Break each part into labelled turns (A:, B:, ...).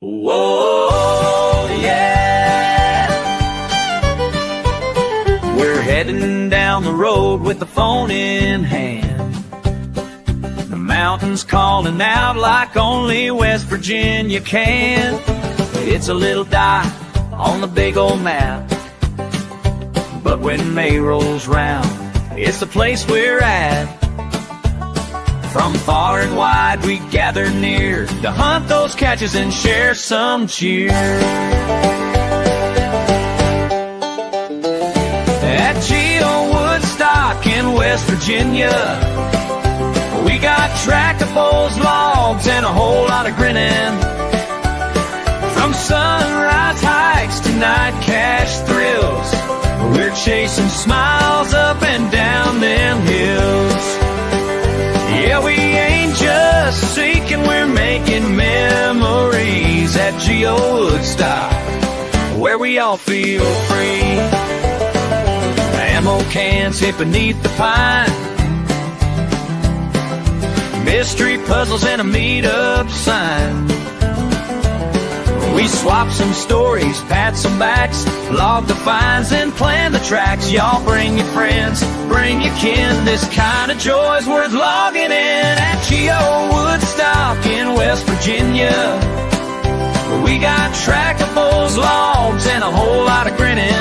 A: Whoa, yeah. We're heading down the road with the phone in hand. The mountains calling out like only West Virginia can. It's a little dot on the big old map, but when May rolls round, it's the place we're at. From far and wide we gather near to hunt those catches and share some cheer. At GeoWoodstock in West Virginia, we got tractables, logs, and a whole lot of grinning. From sunrise hikes to night cache thrills, we're chasing smiles up and down them hills. Yeah, we ain't just seeking, we're making memories at GeoWoodstock, where we all feel free. Ammo cans hid beneath the pine, mystery puzzles and a meet-up sign. We swap some stories, pat some backs, log the finds and plan the tracks. Y'all bring your friends, bring your kin. This kind of joy's worth logging in at GeoWoodstock in West Virginia. We got tractables, logs, and a whole lot of grinning.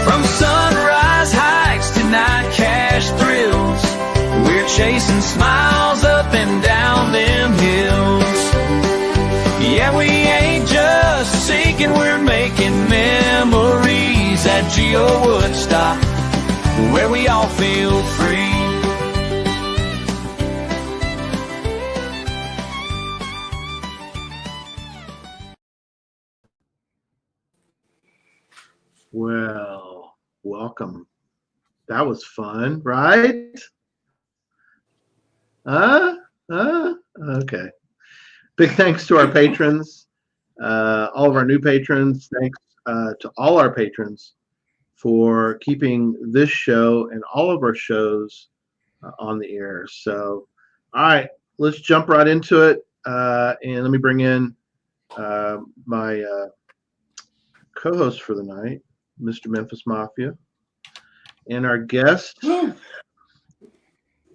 A: From sunrise hikes to night cache thrills, we're chasing smiles up and down them hills. Yeah, we ain't just seeking, we're making memories at GeoWoodstock, where we all feel free.
B: Well, welcome. That was fun, right? Okay. Big thanks to our patrons, all of our new patrons. Thanks to all our patrons for keeping this show and all of our shows on the air. So, all right, let's jump right into it. And let me bring in my co-host for the night, Mr. Memphis Mafia, and our guest,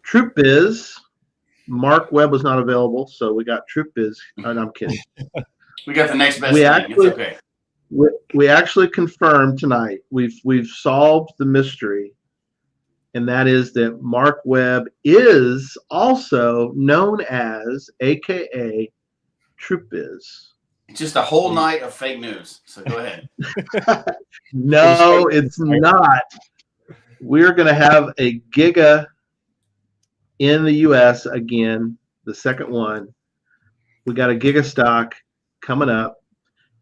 B: Troop Biz. Mark Webb was not available, so we got Troop Biz. Oh, no, I'm kidding.
C: We got the next best thing. It's okay.
B: We actually confirmed tonight. We've solved the mystery, and that is that Mark Webb is also known as, AKA, Troop Biz.
C: It's just a whole night of fake news. So go ahead.
B: No, it's not. We're going to have a Giga in the U.S. again, the second one. We got a Gigastock coming up.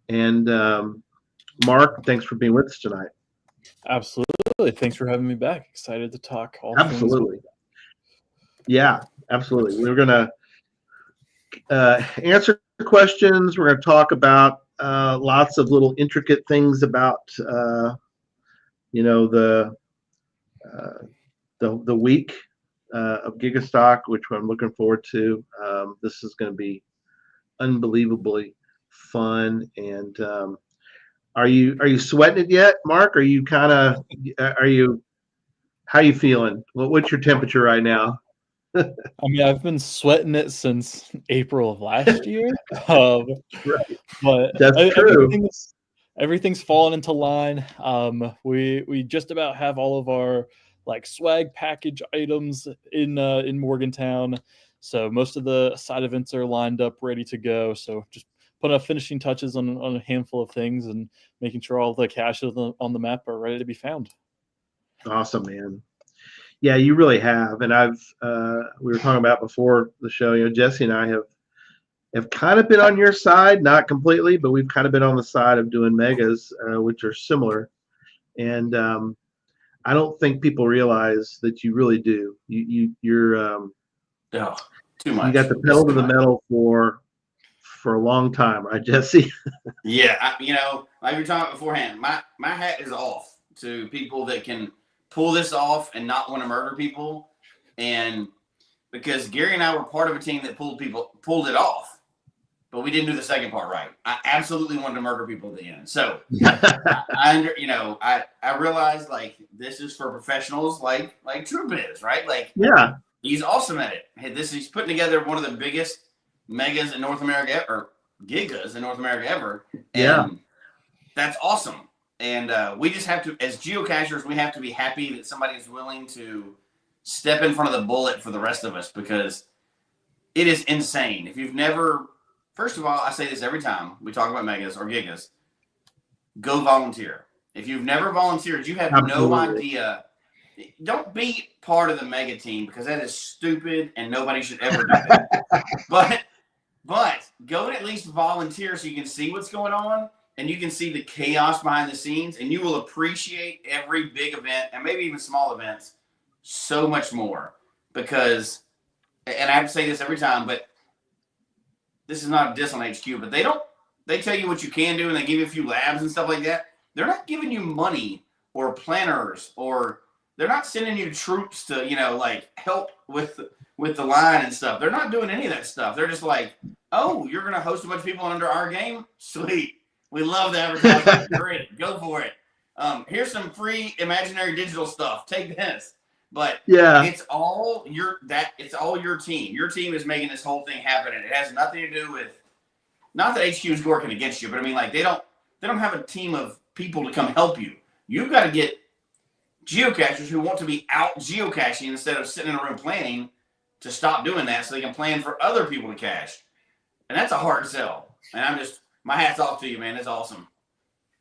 B: And Mark, thanks for being with us tonight.
D: Absolutely. Thanks for having me back. Excited to talk all
B: Absolutely.
D: things.
B: Yeah, absolutely. We're going to answer questions. We're going to talk about lots of little intricate things about, the week of Gigastock, which I'm looking forward to. This is going to be unbelievably fun. And are you sweating it yet, Mark? How you feeling? What's your temperature right now?
D: I mean, I've been sweating it since April of last year.
B: Right.
D: But
B: That's true.
D: Everything's fallen into line. We just about have all of our swag package items in Morgantown. So most of the side events are lined up, ready to go. So just putting up finishing touches on a handful of things and making sure all the caches on the map are ready to be found.
B: Awesome, man. Yeah, you really have. And we were talking about before the show, Jesse and I have kind of been on your side, not completely, but we've kind of been on the side of doing megas, which are similar. And I don't think people realize that you really do. You're
C: too much.
B: You got the pedal to the metal for a long time, right, Jesse?
C: Yeah, like we were talking about beforehand, my hat is off to people that can pull this off and not want to murder people. And because Gary and I were part of a team that pulled it off, but but we didn't do the second part right. I absolutely wanted to murder people at the end. So I realized like this is for professionals like Troop is, right? Like
B: Yeah.
C: he's awesome at it. He's putting together one of the biggest megas in North America or gigas in North America ever. And that's awesome. And we just have to, as geocachers, we have to be happy that somebody is willing to step in front of the bullet for the rest of us, because it is insane. If you've never, first of all, I say this every time we talk about megas or gigas, go volunteer. If you've never volunteered, you have no idea. Don't be part of the mega team, because that is stupid and nobody should ever do that. But go and at least volunteer so you can see what's going on and you can see the chaos behind the scenes, and you will appreciate every big event and maybe even small events so much more. Because, and I have to say this every time, but this is not a diss on HQ, but they tell you what you can do and they give you a few labs and stuff like that. They're not giving you money or planners, or they're not sending you troops to, like help with the line and stuff. They're not doing any of that stuff. They're just like, oh, you're going to host a bunch of people under our game? Sweet. We love the advertising. Great. Go for it. Here's some free imaginary digital stuff. Take this. But it's all your team. Your team is making this whole thing happen, and it has nothing to do with, not that HQ is working against you, but I mean, like, they don't have a team of people to come help you. You've got to get geocachers who want to be out geocaching instead of sitting in a room planning to stop doing that so they can plan for other people to cache. And that's a hard sell. And my hat's off to you, man. That's awesome.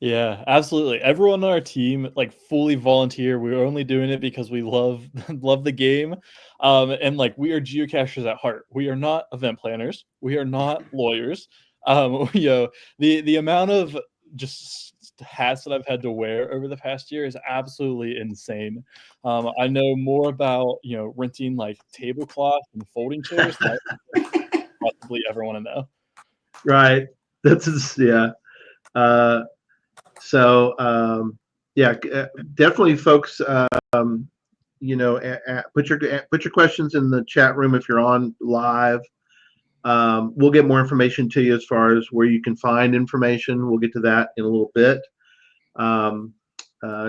D: Yeah, absolutely. Everyone on our team, like, fully volunteer. We're only doing it because we love the game. And like, we are geocachers at heart. We are not event planners. We are not lawyers. The amount of just hats that I've had to wear over the past year is absolutely insane. I know more about, renting like tablecloth and folding chairs than I possibly ever want to know.
B: Right. That's definitely, folks. Put your questions in the chat room if you're on live. We'll get more information to you as far as where you can find information. We'll get to that in a little bit.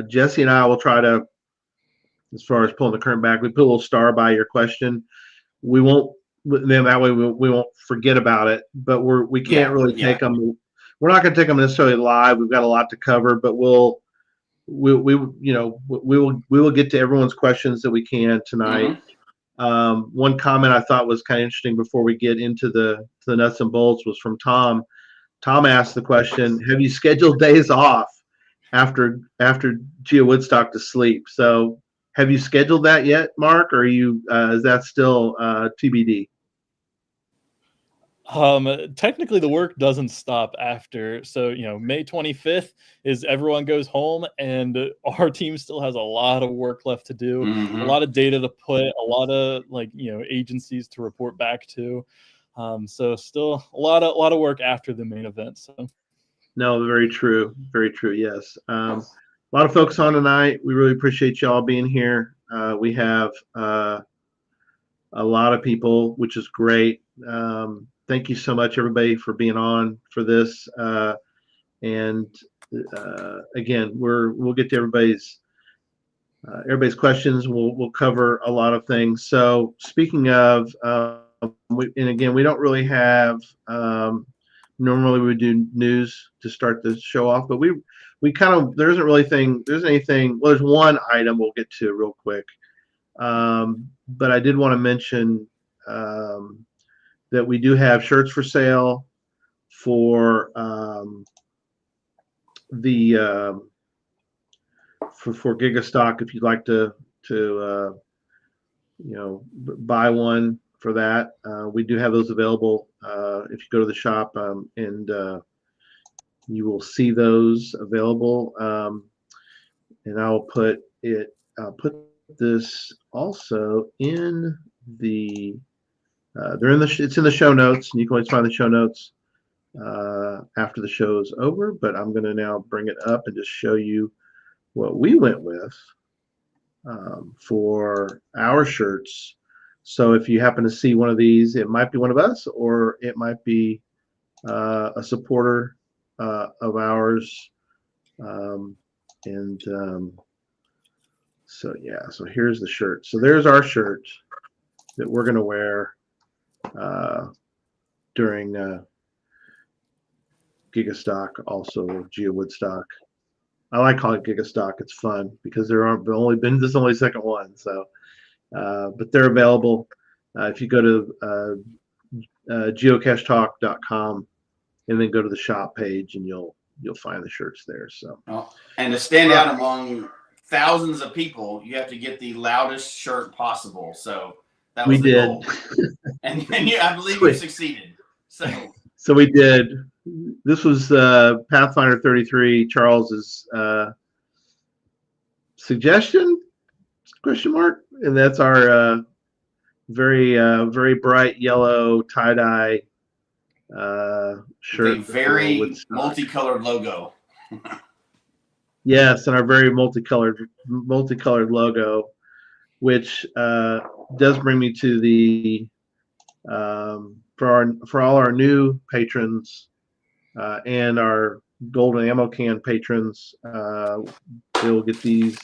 B: Jesse and I will try to, as far as pulling the curtain back, we put a little star by your question. We won't. Then that way we won't forget about it. But we can't really take them. We're not going to take them necessarily live. We've got a lot to cover, but we will get to everyone's questions that we can tonight. Mm-hmm. One comment I thought was kind of interesting before we get into the nuts and bolts was from Tom. Tom asked the question: have you scheduled days off after GeoWoodstock to sleep? So have you scheduled that yet, Mark, or is that still TBD?
D: Technically the work doesn't stop after. So, May 25th is everyone goes home, and our team still has a lot of work left to do, a lot of data to put, a lot of agencies to report back to. So still a lot of work after the main event. So.
B: No, very true. Very true. Yes. A lot of folks on tonight. We really appreciate y'all being here. We have a lot of people, which is great. Thank you so much, everybody, for being on for this. Again, we'll get to everybody's questions. We'll cover a lot of things. So speaking of, we don't really have. Normally we do news to start the show off, but we kind of, there's anything. Well, there's one item we'll get to real quick. But I did want to mention that we do have shirts for sale for for Gigastock. If you'd like to buy one for that, we do have those available. If you go to the shop, and you will see those available. And I'll put this also in the. It's in the show notes, and you can always find the show notes after the show's over. But I'm going to now bring it up and just show you what we went with for our shirts. So if you happen to see one of these, it might be one of us, or it might be a supporter of ours. So yeah, so here's the shirt. So there's our shirt that we're going to wear during Gigastock, also GeoWoodstock. I like calling it Gigastock. It's fun because this is only second one. So, but they're available if you go to geocachetalk.com and then go to the shop page, and you'll find the shirts there. So,
C: and to stand out among thousands of people, you have to get the loudest shirt possible. So that was the goal. and I believe you succeeded.
B: So we did. This was Pathfinder 33 Charles's suggestion? ? And that's our very bright yellow tie-dye shirt.
C: A very multicolored logo.
B: Yes, and our very multicolored logo, which does bring me to the for all our new patrons and our golden ammo can patrons, they'll get these.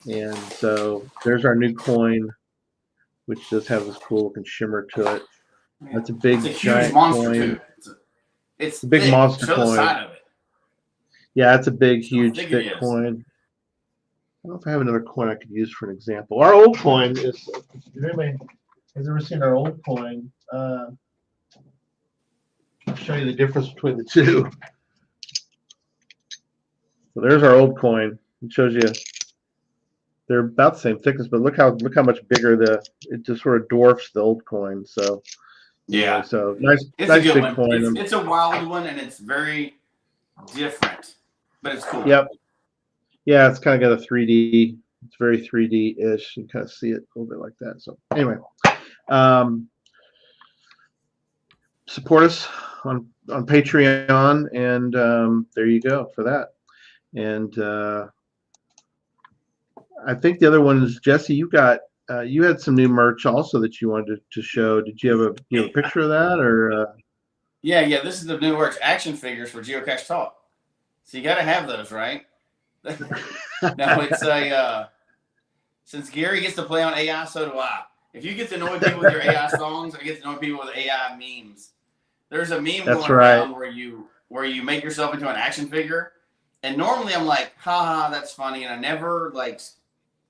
B: And so there's our new coin, which does have this cool looking shimmer to it. That's a big, giant
C: monster
B: coin.
C: Too. It's
B: a big
C: thick.
B: monster
C: Show
B: coin.
C: the side of it.
B: Yeah, it's a big, huge, thick coin. I don't know if I have another coin I could use for an example. Our old coin is. Has anybody ever seen our old coin? I'll show you the difference between the two. So there's our old coin. It shows you they're about the same thickness, but look how much bigger it just sort of dwarfs the old coin. So
C: yeah,
B: so nice
C: it's
B: nice
C: a good
B: big
C: one.
B: coin.
C: It's a wild one, and it's very different, but it's cool.
B: Yep. Yeah, it's kind of got a 3D. It's very 3D-ish. You can kind of see it a little bit like that. So anyway, support us on Patreon, and there you go for that. And I think the other one is Jesse. You had some new merch also that you wanted to show. Did you have a picture of that or?
C: Yeah. This is the new merch action figures for Geocache Talk. So you got to have those, right? No, it's since Gary gets to play on AI, so do I. If you get to annoy people with your AI songs, I get to annoy people with AI memes. There's a meme going around where you make yourself into an action figure, and normally I'm like, ha, that's funny, and I never like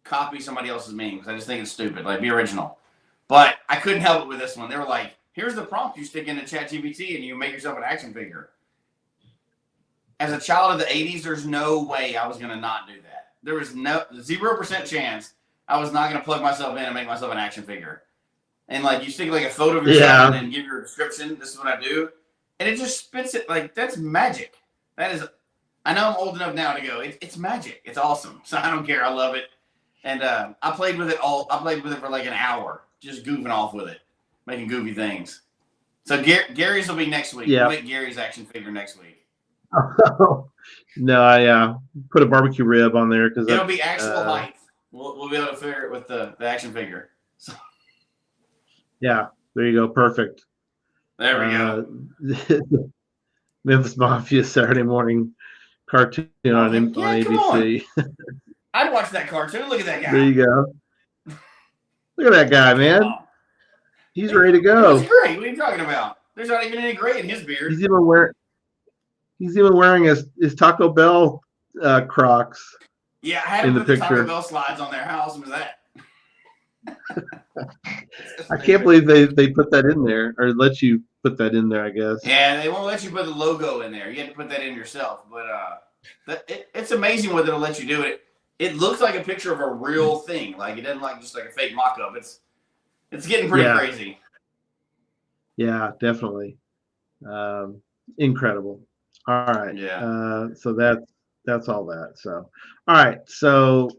C: copy somebody else's meme because I just think it's stupid. Like, be original. But I couldn't help it with this one. They were like, here's the prompt you stick into ChatGPT, and you make yourself an action figure. As a child of the 80s, there's no way I was going to not do that. There was 0% chance I was not going to plug myself in and make myself an action figure. And like you stick like a photo of yourself and then give your description. This is what I do. And it just spits it. Like, that's magic. That is, I know I'm old enough now to go, it's magic. It's awesome. So I don't care. I love it. And I played with it for like an hour, just goofing off with it, making goofy things. So Gary's will be next week.
B: Yeah.
C: We'll make Gary's action figure next week.
B: No, I put a barbecue rib on there because
C: it'll be actual height. We'll be able to figure it with the action figure. So.
B: Yeah, there you go. Perfect.
C: There we go.
B: Memphis Mafia Saturday morning cartoon on ABC.
C: I'd watch that cartoon. Look at that guy.
B: There you go. Look at that guy, man. Oh. He's ready to go.
C: He's great. What are you talking about? There's not even any gray in his beard.
B: He's even wearing his Taco Bell Crocs.
C: Yeah, I had to put the Taco Bell slides on there. How awesome is that?
B: I can't believe they put that in there, or let you put that in there, I guess.
C: Yeah, they won't let you put the logo in there. You have to put that in yourself. But it's amazing what it'll let you do. It looks like a picture of a real thing. Like, it doesn't like just like a fake mock-up. It's getting pretty crazy. Yeah,
B: definitely. Incredible. All right.
C: Yeah.
B: So that's all that. So, all right. So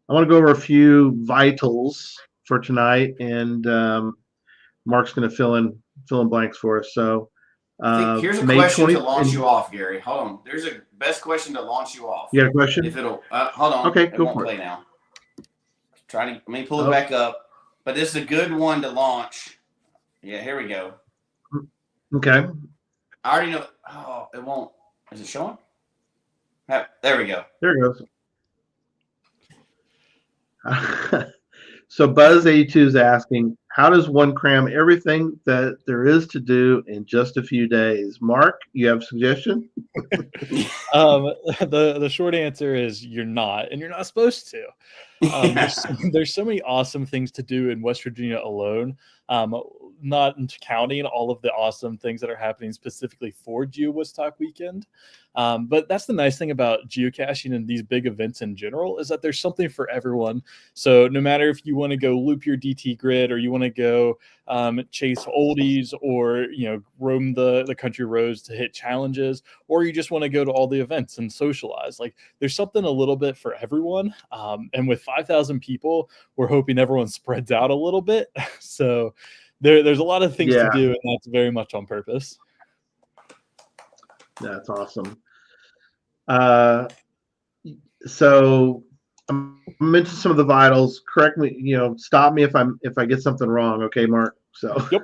B: I want to go over a few vitals for tonight, and Mark's going to fill in blanks for us. So,
C: here's a question to launch you off, Gary. Hold on. There's a best question to launch you off.
B: You got a question?
C: If it'll hold on.
B: Okay, go for it.
C: Play now. Let me pull it back up. But this is a good one to launch. Yeah, here we go.
B: Okay.
C: I already know. Oh, it won't. Is it showing? There we go.
B: There it goes. So Buzz82 is asking, how does one cram everything that there is to do in just a few days? Mark, you have a suggestion?
D: The short answer is you're not, and you're not supposed to. There's so many awesome things to do in West Virginia alone, not counting all of the awesome things that are happening specifically for GeoWoodstock weekend. But that's the nice thing about geocaching and these big events in general, is that there's something for everyone. So no matter if you want to go loop your DT grid, or you want to go chase oldies, or roam the country roads to hit challenges, or you just want to go to all the events and socialize, like there's something a little bit for everyone. And with 5,000 people, we're hoping everyone spreads out a little bit. So there's a lot of things to do, and that's very much on purpose.
B: That's awesome. So I mentioned some of the vitals. Correct me, stop me if I get something wrong. Okay, Mark. So
D: yep.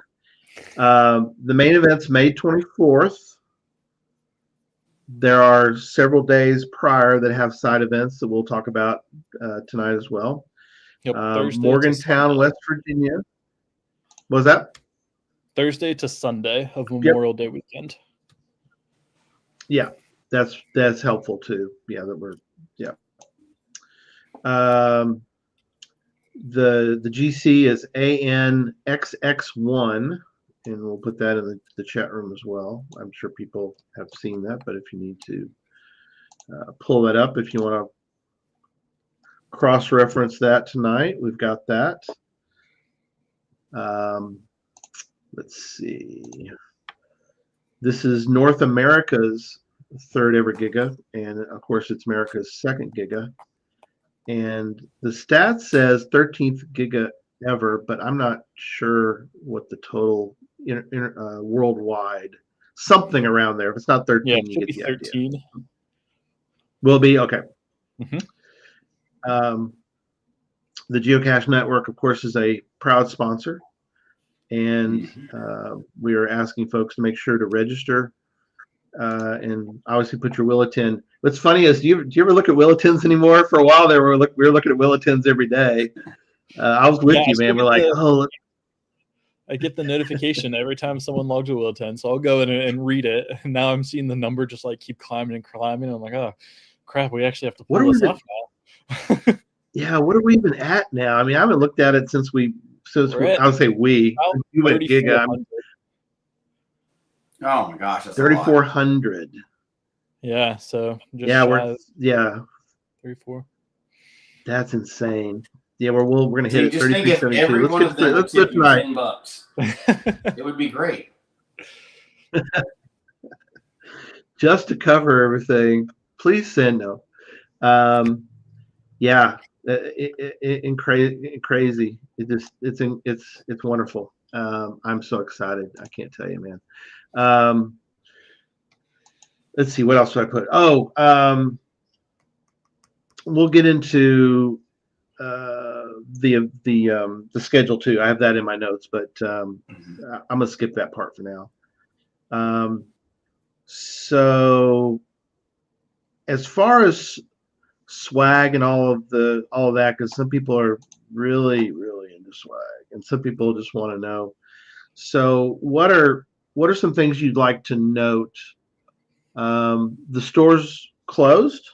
B: The main event's May 24th. There are several days prior that have side events that we'll talk about tonight as well.
D: Yep,
B: Morgantown, West Virginia. What was that? Thursday
D: to Sunday of Memorial Day weekend.
B: Yeah, that's helpful too. Yeah, the GC is ANXX1, and we'll put that in the chat room as well. I'm sure people have seen that, but if you need to pull that up, if you want to cross-reference that tonight, we've got that. Let's see. This is North America's third ever Giga, and of course it's America's second Giga. And the stat says 13th Giga ever, but I'm not sure what the total worldwide, something around there. If it's not 13, you get the 13. Idea. Will be okay. Mm-hmm. The Geocache Network, of course, is a proud sponsor, and we are asking folks to make sure to register and obviously put your Williton. What's funny is, do you ever look at Willitons anymore? For a while there, we were looking at Willitons every day. I was with you, man. We're like,
D: I get the notification every time someone logs a Williton, so I'll go in and read it. And now I'm seeing the number just like keep climbing and climbing. I'm like, oh crap, we actually have to pull this off now.
B: Yeah, what are we even at now? I mean, I haven't looked at it since I would say we. You went Giga.
C: Oh my gosh, that's
B: 3,400.
D: Yeah, so
B: we're
D: 34.
B: That's insane. Yeah, we're gonna hit it.
C: Just think if every one of them would tip you $10, it would be great.
B: Just to cover everything, please send no. Crazy. It's wonderful. I'm so excited. I can't tell you, man. Let's see, what else do I put? We'll get into the schedule too. I have that in my notes, but I'm gonna skip that part for now. So as far as swag and all of that, because some people are really into swag, and some people just want to know. So what are some things you'd like to note? The store's closed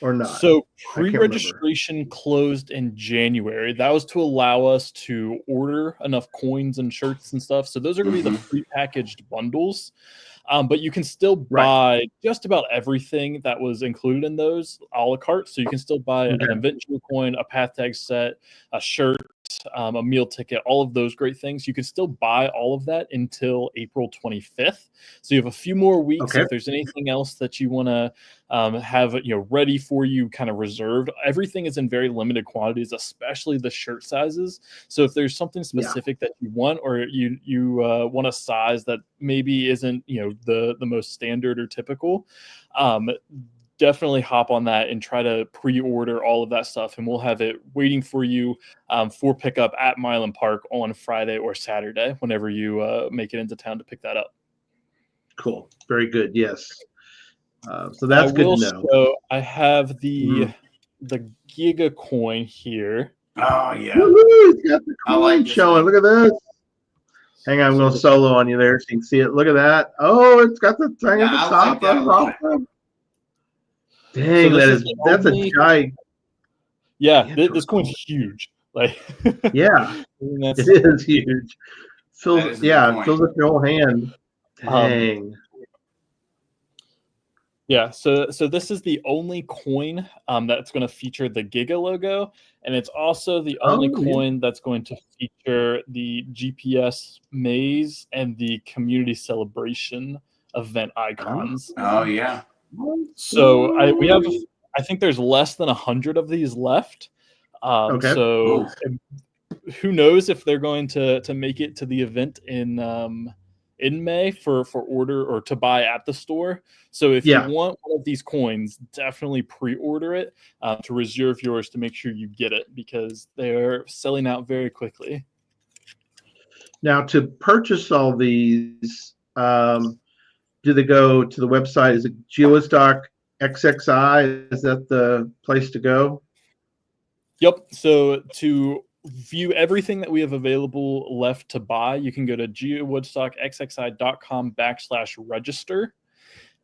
B: or not?
D: So pre-registration closed in January. That was to allow us to order enough coins and shirts and stuff. So those are going to be the pre-packaged bundles. But you can still buy just about everything that was included in those a la carte. So you can still buy an Adventure coin, a Path Tag set, a shirt, a meal ticket, all of those great things. You can still buy all of that until April 25th. So you have a few more weeks. If there's anything else that you want to have ready for you, kind of reserved, everything is in very limited quantities, especially the shirt sizes. So if there's something specific that you want, or you want a size that maybe isn't the most standard or typical, definitely hop on that and try to pre-order all of that stuff, and we'll have it waiting for you for pickup at Milan Park on Friday or Saturday, whenever you make it into town to pick that up.
B: Cool. Very good. Yes. So that's good to know.
D: So I have the
B: Mhm.
D: Giga coin here.
C: Oh yeah.
B: Woo-hoo, it's got the
C: I like
B: coin
C: this
B: showing.
C: thing.
B: Look at this. Hang on, I'm going to solo on you there so you can see it. Look at that. Oh, it's got the thing
C: Yeah,
B: at the
C: I
B: top.
C: like that
B: That's
C: a lot.
B: awesome. Dang, that's a giant.
D: Yeah, this coin's huge. Like,
B: Yeah,
D: that's,
B: it is huge.
C: That is a big coin.
B: Fills up your whole hand. Dang.
D: Yeah, so this is the only coin that's going to feature the Giga logo, and it's also the only coin that's going to feature the GPS maze and the community celebration event icons.
C: Oh yeah.
D: So I think there's less than 100 of these left. So who knows if they're going to make it to the event in May for order or to buy at the store. So if you want one of these coins, definitely pre-order it to reserve yours to make sure you get it, because they're selling out very quickly.
B: Now, to purchase all these, do they go to the website? Is it GeoWoodstock XXI? Is that the place to go?
D: Yep. So to view everything that we have available left to buy, you can go to GeoWoodstockXXI.com/register.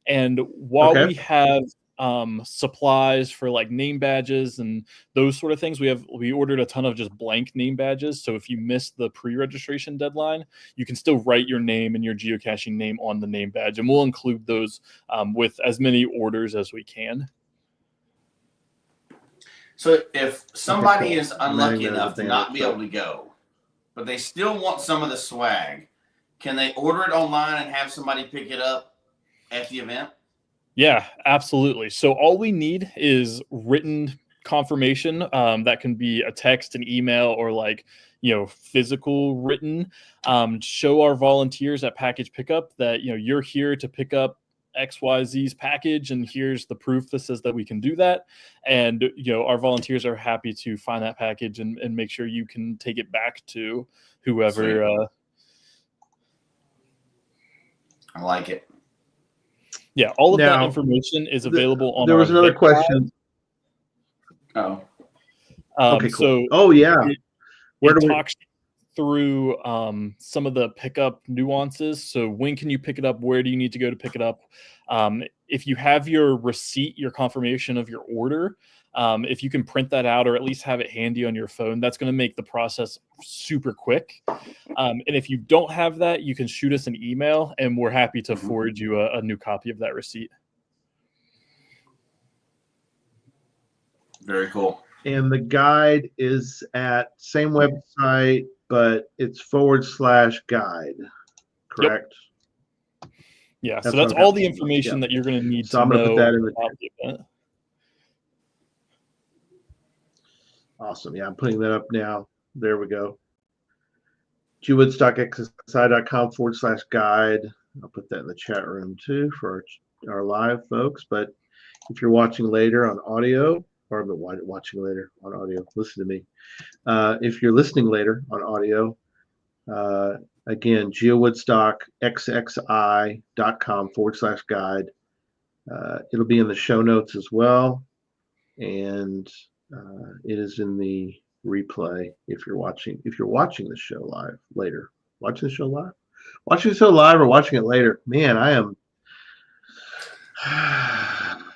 D: And while we have supplies for like name badges and those sort of things, we ordered a ton of just blank name badges. So if you missed the pre-registration deadline, you can still write your name and your geocaching name on the name badge, and we'll include those with as many orders as we can.
C: So if somebody is unlucky enough to not be able to go, but they still want some of the swag, can they order it online and have somebody pick it up at the event?
D: Yeah, absolutely. So all we need is written confirmation that can be a text, an email, or like, physical written. Show our volunteers at package pickup that, you're here to pick up XYZ's package, and here's the proof that says that we can do that. And our volunteers are happy to find that package and make sure you can take it back to whoever.
C: I like it.
D: Yeah, all of that information is available on.
B: There was another question.
C: Oh.
B: Okay, cool.
D: So
B: where do we
D: talk through some of the pickup nuances? So when can you pick it up? Where do you need to go to pick it up? If you have your receipt, your confirmation of your order, if you can print that out or at least have it handy on your phone, that's going to make the process super quick. And if you don't have that, you can shoot us an email and we're happy to forward you a new copy of that receipt.
C: Very cool.
B: And the guide is at same website, but it's /guide, correct?
D: Yep. Yeah, so that's all the information that you're going to need to
B: I'm going to put that in
D: the event.
B: Awesome. Yeah, I'm putting that up now. There we go. GeoWoodstockXXI.com /guide. I'll put that in the chat room too for our live folks. But if you're watching later on audio, or watching later on audio, listen to me. If you're listening later on audio, again, GeoWoodstockXXI.com /guide. It'll be in the show notes as well. And it is in the replay if you're watching the show live later. Watching the show live or watching it later. Man, I am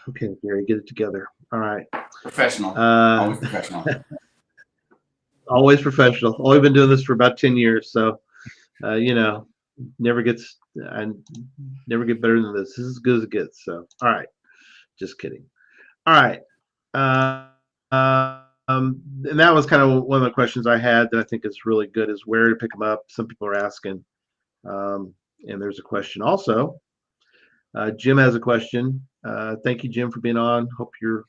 B: okay, Gary, get it together. All right.
C: Professional. Always professional.
B: Always professional. Only been doing this for about 10 years, so I never get better than this. This is as good as it gets. So all right. Just kidding. All right. And that was kind of one of the questions I had that I think is really good, is where to pick them up. Some people are asking. And there's a question also. Jim has a question. Thank you, Jim, for being on. Hope you're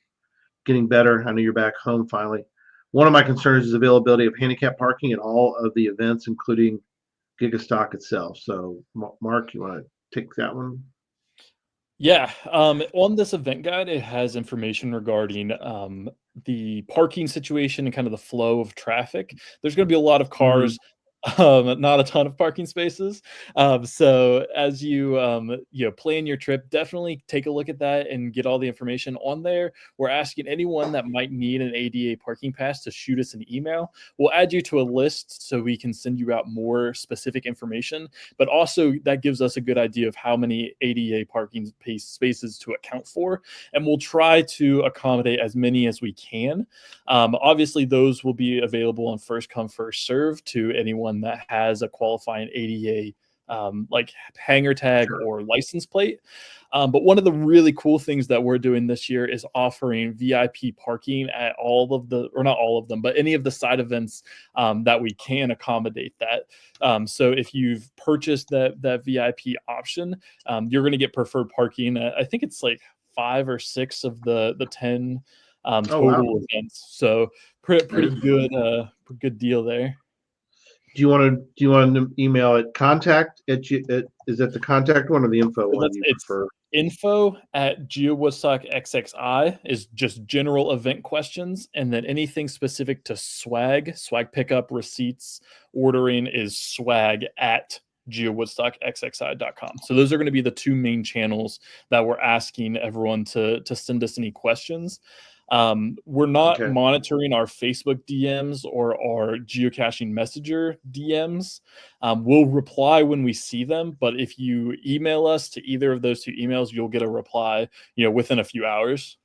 B: getting better. I know you're back home finally. One of my concerns is availability of handicap parking at all of the events, including Gigastock itself. So, Mark, you want to take that one?
D: Yeah. On this event guide, it has information regarding the parking situation and kind of the flow of traffic. There's going to be a lot of cars not a ton of parking spaces. So as you plan your trip, definitely take a look at that and get all the information on there. We're asking anyone that might need an ADA parking pass to shoot us an email. We'll add you to a list so we can send you out more specific information, but also that gives us a good idea of how many ADA parking spaces to account for, and we'll try to accommodate as many as we can. Obviously, those will be available on first come, first serve to anyone that has a qualifying ADA like hanger tag or license plate. But one of the really cool things that we're doing this year is offering VIP parking at all of the, or not all of them, but any of the side events that we can accommodate that. So if you've purchased that VIP option, you're going to get preferred parking. I think it's like 5 or 6 of the 10 total events. So pretty good deal there.
B: Do you want to email it contact at is that the contact one or the info one you prefer?
D: Info at GeoWoodstock XXI is just general event questions, and then anything specific to swag pickup, receipts, ordering is swag at GeoWoodstockXXI.com. So those are going to be the 2 main channels that we're asking everyone to send us any questions. We're not monitoring our Facebook DMs or our geocaching messenger DMs. We'll reply when we see them, but if you email us to either of those 2 emails, you'll get a reply, within a few hours.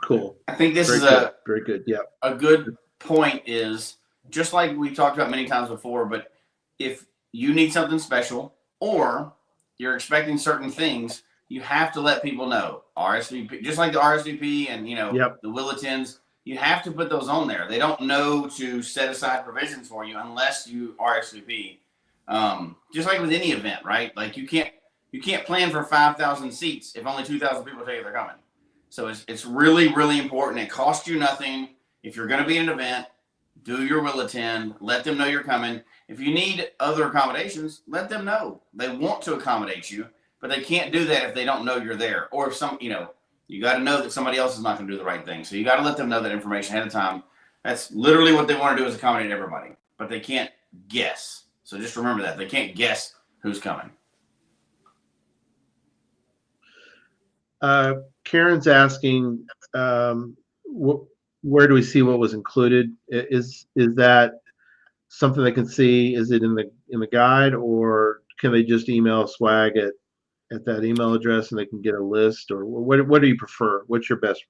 B: Cool.
C: I think this is
B: very good. Yeah.
C: A good point is just like we talked about many times before, but if you need something special or you're expecting certain things, you have to let people know. RSVP, just like the RSVP and the bulletins, you have to put those on there. They don't know to set aside provisions for you unless you RSVP. Just like with any event, right? Like you can't plan for 5,000 seats if only 2,000 people tell you they're coming. So it's really, really important. It costs you nothing. If you're going to be at an event, do your bulletin. Let them know you're coming. If you need other accommodations, let them know. They want to accommodate you, but they can't do that if they don't know you're there. Or if you got to know that somebody else is not going to do the right thing. So you got to let them know that information ahead of time. That's literally what they want to do is accommodate everybody, but they can't guess. So just remember that. They can't guess who's coming.
B: Karen's asking, where do we see what was included? Is that something they can see? Is it in the guide, or can they just email swag at that email address and they can get a list? Or what do you prefer? What's your best?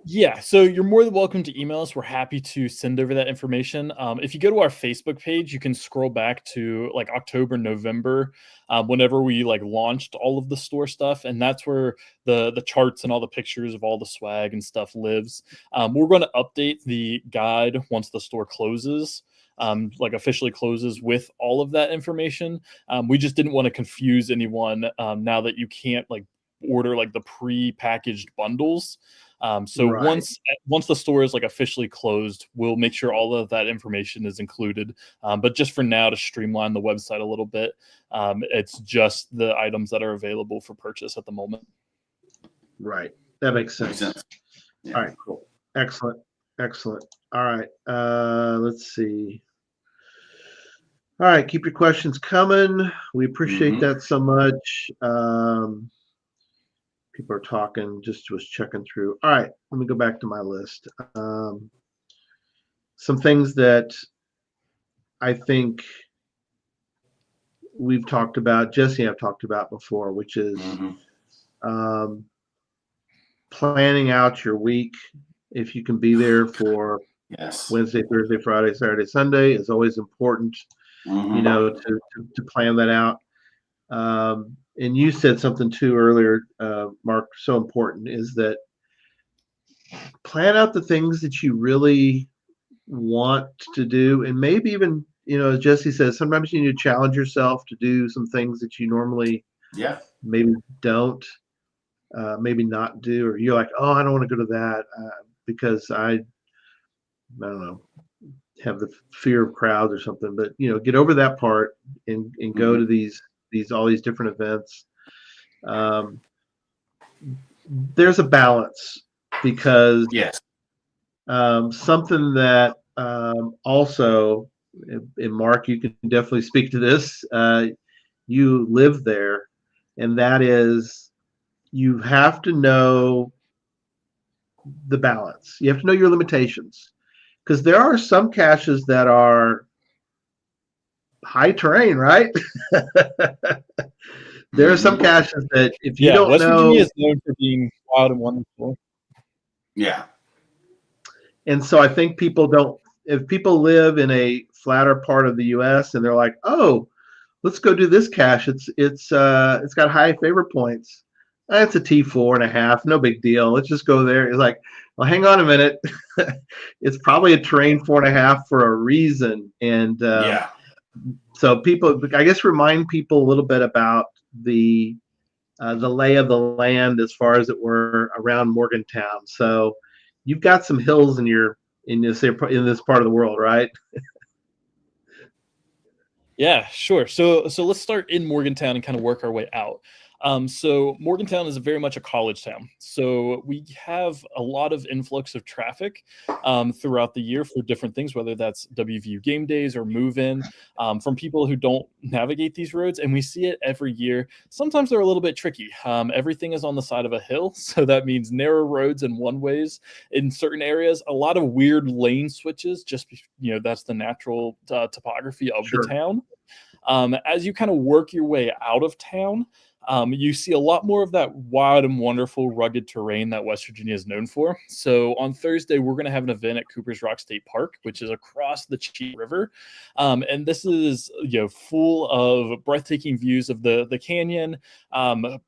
D: Yeah, so you're more than welcome to email us. We're happy to send over that information. If you go to our Facebook page, you can scroll back to like October, November, whenever we launched all of the store stuff, and that's where the charts and all the pictures of all the swag and stuff lives. We're going to update the guide once the store closes. Officially closes with all of that information. We just didn't want to confuse anyone now that you can't order the pre-packaged bundles. Once the store is officially closed, we'll make sure all of that information is included. But just for now, to streamline the website a little bit, it's just the items that are available for purchase at the moment.
B: Right. That makes sense. Yeah. All right, cool. Excellent. All right. Let's see. All right. Keep your questions coming. We appreciate that so much. People are talking, just was checking through. All right, let me go back to my list. Some things that I think we've talked about, Jesse and I've talked about before, which is planning out your week. If you can be there for Wednesday, Thursday, Friday, Saturday, Sunday is always important, to plan that out. And you said something too earlier, Mark, so important is that plan out the things that you really want to do. And maybe even, as Jesse says, sometimes you need to challenge yourself to do some things that you normally maybe don't, maybe not do, or you're like, oh, I don't want to go to that because I don't know, have the fear of crowds or something. But, get over that part and go to all these different events. There's a balance because something that also, and Mark, you can definitely speak to this. You live there, and that is, you have to know the balance. You have to know your limitations, because there are some caches that are high terrain, right? There are some caches that if you
D: Yeah,
B: don't
D: West Virginia
B: know,
D: is known for being wild and wonderful.
C: Yeah.
B: and so I think people don't. If people live in a flatter part of the U.S. and they're like, "Oh, let's go do this cache. It's got high favor points. It's a T4.5, no big deal. Let's just go there." It's like, well, hang on a minute. It's probably a terrain 4.5 for a reason, and
C: Yeah.
B: so people, I guess, remind people a little bit about the lay of the land, as far as it were, around Morgantown. So you've got some hills in this part of the world, right?
D: Yeah, sure. So let's start in Morgantown and kind of work our way out. So Morgantown is very much a college town. So we have a lot of influx of traffic throughout the year for different things, whether that's WVU game days or move-in from people who don't navigate these roads. And we see it every year. Sometimes they're a little bit tricky. Everything is on the side of a hill. So that means narrow roads and one-ways in certain areas. A lot of weird lane switches, just, that's the natural topography of
B: Sure.
D: the town. As you kind of work your way out of town, you see a lot more of that wild and wonderful rugged terrain that West Virginia is known for. So on Thursday, we're going to have an event at Cooper's Rock State Park, which is across the Cheat River. And this is, full of breathtaking views of the canyon,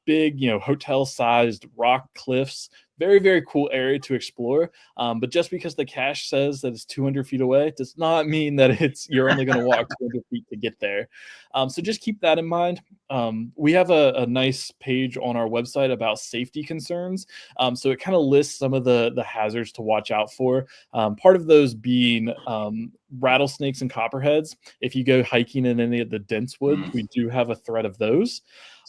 D: big, hotel-sized rock cliffs. Very, very cool area to explore. But just because the cache says that it's 200 feet away does not mean that you're only going to walk 200 feet to get there. So just keep that in mind. We have a nice page on our website about safety concerns. So it kind of lists some of the hazards to watch out for. Part of those being rattlesnakes and copperheads. If you go hiking in any of the dense woods, we do have a threat of those.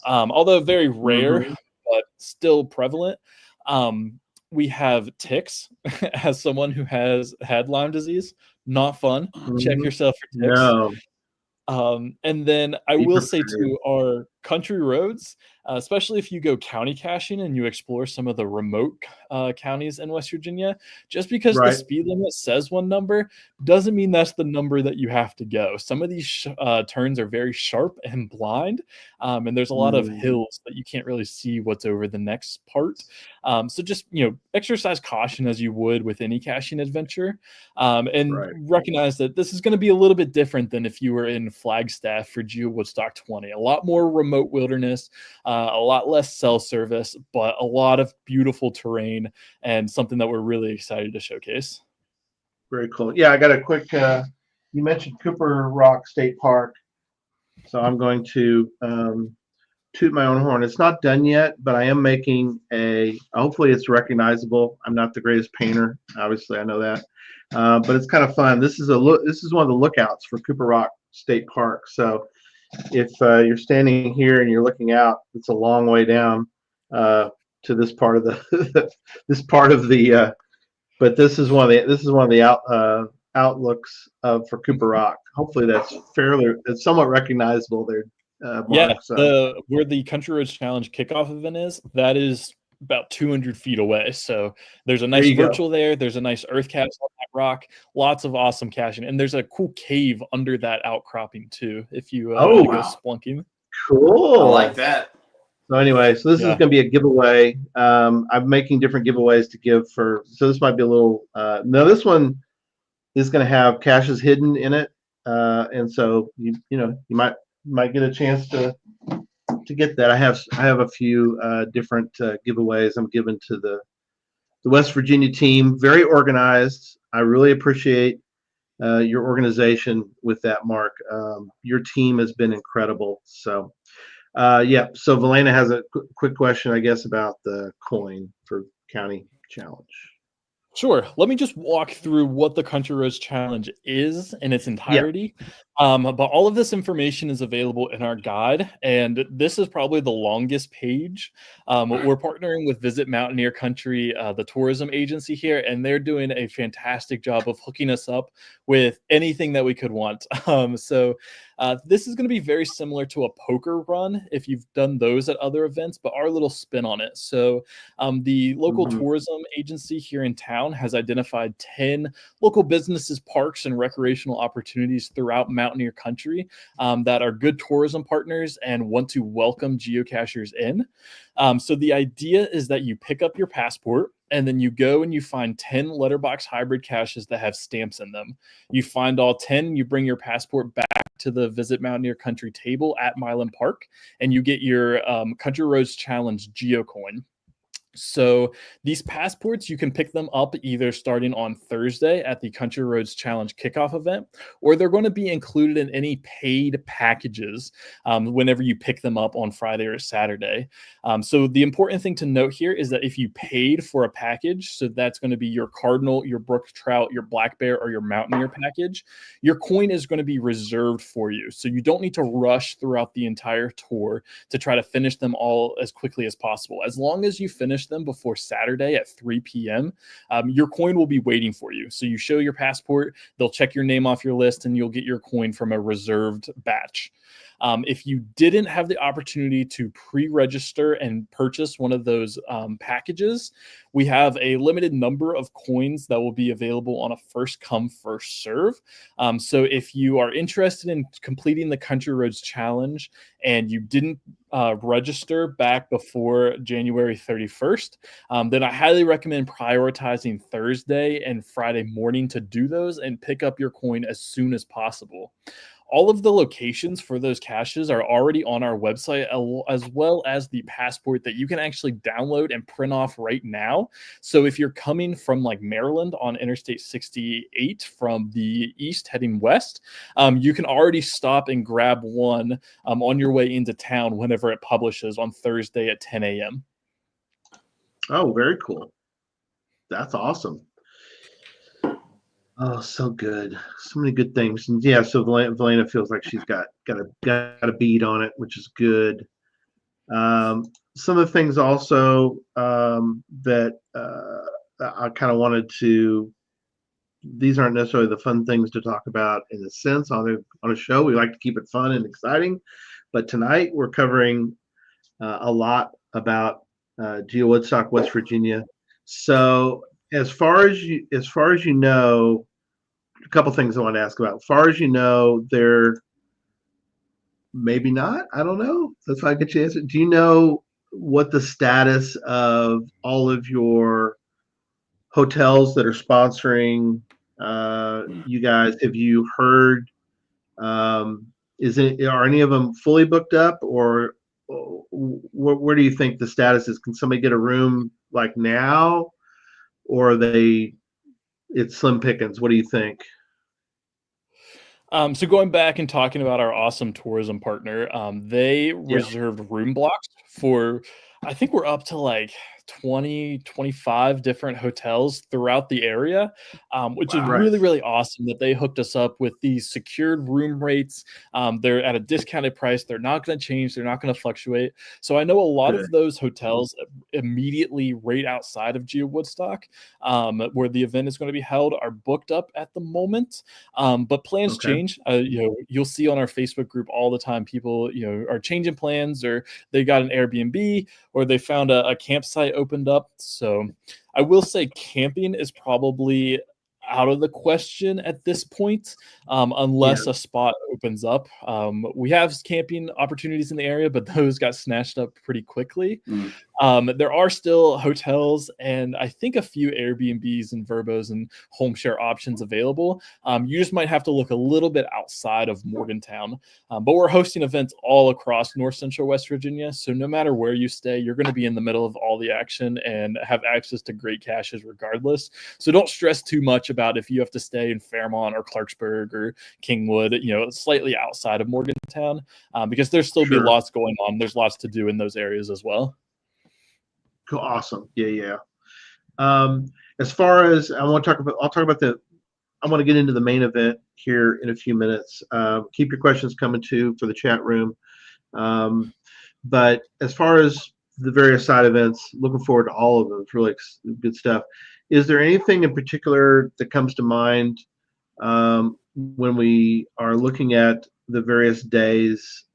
D: Although very rare, but still prevalent. We have ticks. As someone who has had Lyme disease, not fun. Check yourself for ticks.
B: No.
D: And then I will say to our country roads, especially if you go county caching and you explore some of the remote counties in West Virginia, just because the speed limit says one number doesn't mean that's the number that you have to go. Some of these turns are very sharp and blind, and there's a lot of hills that you can't really see what's over the next part. So just, exercise caution as you would with any caching adventure, and recognize that this is going to be a little bit different than if you were in Flagstaff for GeoWoodstock 20. A lot more remote wilderness, a lot less cell service, but a lot of beautiful terrain and something that we're really excited to showcase.
B: Very cool. Yeah, I got a quick, you mentioned Cooper Rock State Park. So I'm going to toot my own horn. It's not done yet, but I am making hopefully it's recognizable. I'm not the greatest painter. Obviously, I know that. But it's kind of fun. This is one of the lookouts for Cooper Rock State Park. So if you're standing here and you're looking out, it's a long way down to this part of the but this is one of the outlooks for Cooper Rock. Hopefully it's somewhat recognizable there. Mark,
D: where the Country Roads Challenge kickoff event is, that is about 200 feet away. So there's a nice virtual there. There's a nice earth cache on that rock. Lots of awesome caching. And there's a cool cave under that outcropping too, if you go splunking.
B: Cool.
C: I like that.
B: So anyway, this is going to be a giveaway. I'm making different giveaways to give so this might be a little, no, this one is going to have caches hidden in it. And so, you might get a chance to get that. I have a few different giveaways I'm giving to the West Virginia team. Very organized. I really appreciate your organization with that, Mark. Your team has been incredible. So so Valena has a quick question, I guess, about the coin for County Challenge.
D: Sure. Let me just walk through what the Country Roads Challenge is in its entirety. But all of this information is available in our guide, and this is probably the longest page. We're partnering with Visit Mountaineer Country, the tourism agency here, and they're doing a fantastic job of hooking us up with anything that we could want. This is going to be very similar to a poker run if you've done those at other events, but our little spin on it. So the local tourism agency here in town has identified 10 local businesses, parks, and recreational opportunities throughout Mountaineer Country that are good tourism partners and want to welcome geocachers in. So the idea is that you pick up your passport and then you go and you find 10 letterbox hybrid caches that have stamps in them. You find all 10, you bring your passport back to the Visit Mountaineer Country table at Milan Park, and you get your Country Roads Challenge GeoCoin. So these passports, you can pick them up either starting on Thursday at the Country Roads Challenge kickoff event, or they're going to be included in any paid packages whenever you pick them up on Friday or Saturday. So the important thing to note here is that if you paid for a package, so that's going to be your Cardinal, your Brook Trout, your Black Bear, or your Mountaineer package, your coin is going to be reserved for you. So you don't need to rush throughout the entire tour to try to finish them all as quickly as possible. As long as you finish them before Saturday at 3 p.m., your coin will be waiting for you. So you show your passport, they'll check your name off your list, and you'll get your coin from a reserved batch. If you didn't have the opportunity to pre-register and purchase one of those packages, we have a limited number of coins that will be available on a first come, first serve. So if you are interested in completing the Country Roads Challenge and you didn't register back before January 31st, then I highly recommend prioritizing Thursday and Friday morning to do those and pick up your coin as soon as possible. All of the locations for those caches are already on our website, as well as the passport that you can actually download and print off right now. So if you're coming from like Maryland on Interstate 68 from the east heading west, you can already stop and grab one on your way into town whenever it publishes on Thursday at 10 a.m.
B: Oh, very cool. That's awesome. Oh, so good. So many good things. And yeah, so Valena feels like she's got a bead on it, which is good. Some of the things also that I kind of wanted to, these aren't necessarily the fun things to talk about in a sense on a show. We like to keep it fun and exciting. But tonight we're covering a lot about GeoWoodstock, West Virginia. So as far as you know, a couple things I want to ask about. As far as you know, they're maybe not. I don't know. That's why I get you to answer. Do you know what the status of all of your hotels that are sponsoring you guys? Have you heard? Are any of them fully booked up, or where do you think the status is? Can somebody get a room like now, or it's slim pickings? What do you think?
D: So going back and talking about our awesome tourism partner, they reserved room blocks for, I think we're up to like 25 different hotels throughout the area, which is really, really awesome that they hooked us up with these secured room rates. They're at a discounted price. They're not going to change. They're not going to fluctuate. So I know a lot of those hotels immediately right outside of GeoWoodstock, where the event is going to be held, are booked up at the moment. But plans change. You'll see on our Facebook group all the time, people, are changing plans, or they got an Airbnb, or they found a campsite opened up. So I will say camping is probably out of the question at this point, unless a spot opens up. We have camping opportunities in the area, but those got snatched up pretty quickly. There are still hotels and I think a few Airbnbs and Verbos and home share options available. You just might have to look a little bit outside of Morgantown, but we're hosting events all across North Central West Virginia. So no matter where you stay, you're going to be in the middle of all the action and have access to great caches regardless. So don't stress too much about if you have to stay in Fairmont or Clarksburg or Kingwood, slightly outside of Morgantown, because there's still be lots going on. There's lots to do in those areas as well.
B: Cool. Awesome. Yeah. As far as I'll talk about I want to get into the main event here in a few minutes. Keep your questions coming too for the chat room. But as far as the various side events, looking forward to all of them. It's really good stuff. Is there anything in particular that comes to mind when we are looking at the various days?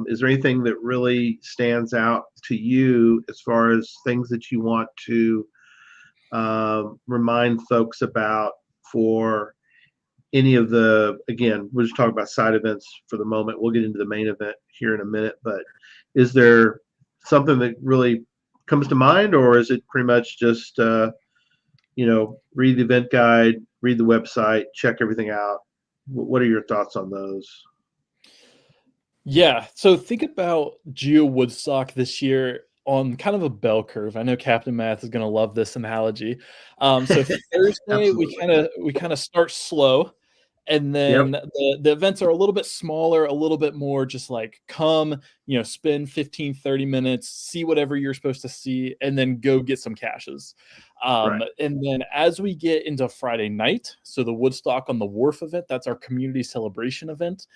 B: Is there anything that really stands out to you as far as things that you want to remind folks about for any of the, again, we'll just talk about side events for the moment. We'll get into the main event here in a minute, but is there something that really comes to mind, or is it pretty much just, read the event guide, read the website, check everything out? What are your thoughts on those?
D: Yeah, so think about GeoWoodstock this year on kind of a bell curve. I know Captain Math is going to love this analogy. So Thursday we kind of start slow, and then the events are a little bit smaller, a little bit more just like come, spend 15, 30 minutes, see whatever you're supposed to see, and then go get some caches. And then as we get into Friday night, so the Woodstock on the Wharf event, that's our community celebration event.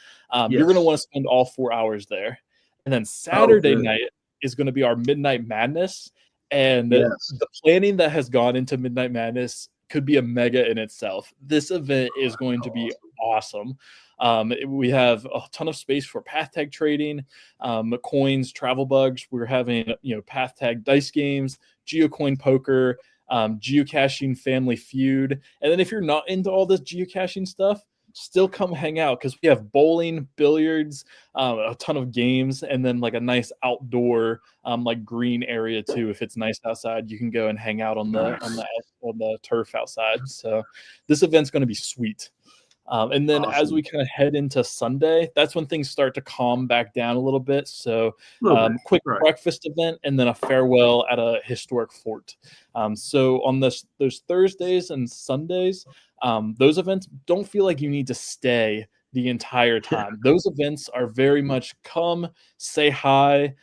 D: You're going to want to spend all 4 hours there. And then Saturday night is going to be our Midnight Madness. And the planning that has gone into Midnight Madness could be a mega in itself. This event is going to be awesome. We have a ton of space for path tag trading, coins, travel bugs. We're having, path tag dice games, geocoin poker, geocaching family feud. And then if you're not into all this geocaching stuff, still come hang out, because we have bowling, billiards, a ton of games, and then like a nice outdoor like green area too. If it's nice outside, you can go and hang out on the turf outside. So this event's going to be sweet. And then as we kind of head into Sunday, that's when things start to calm back down a little bit. So quick breakfast event, and then a farewell at a historic fort. So on those Thursdays and Sundays, those events don't feel like you need to stay the entire time. Those events are very much come, say hi.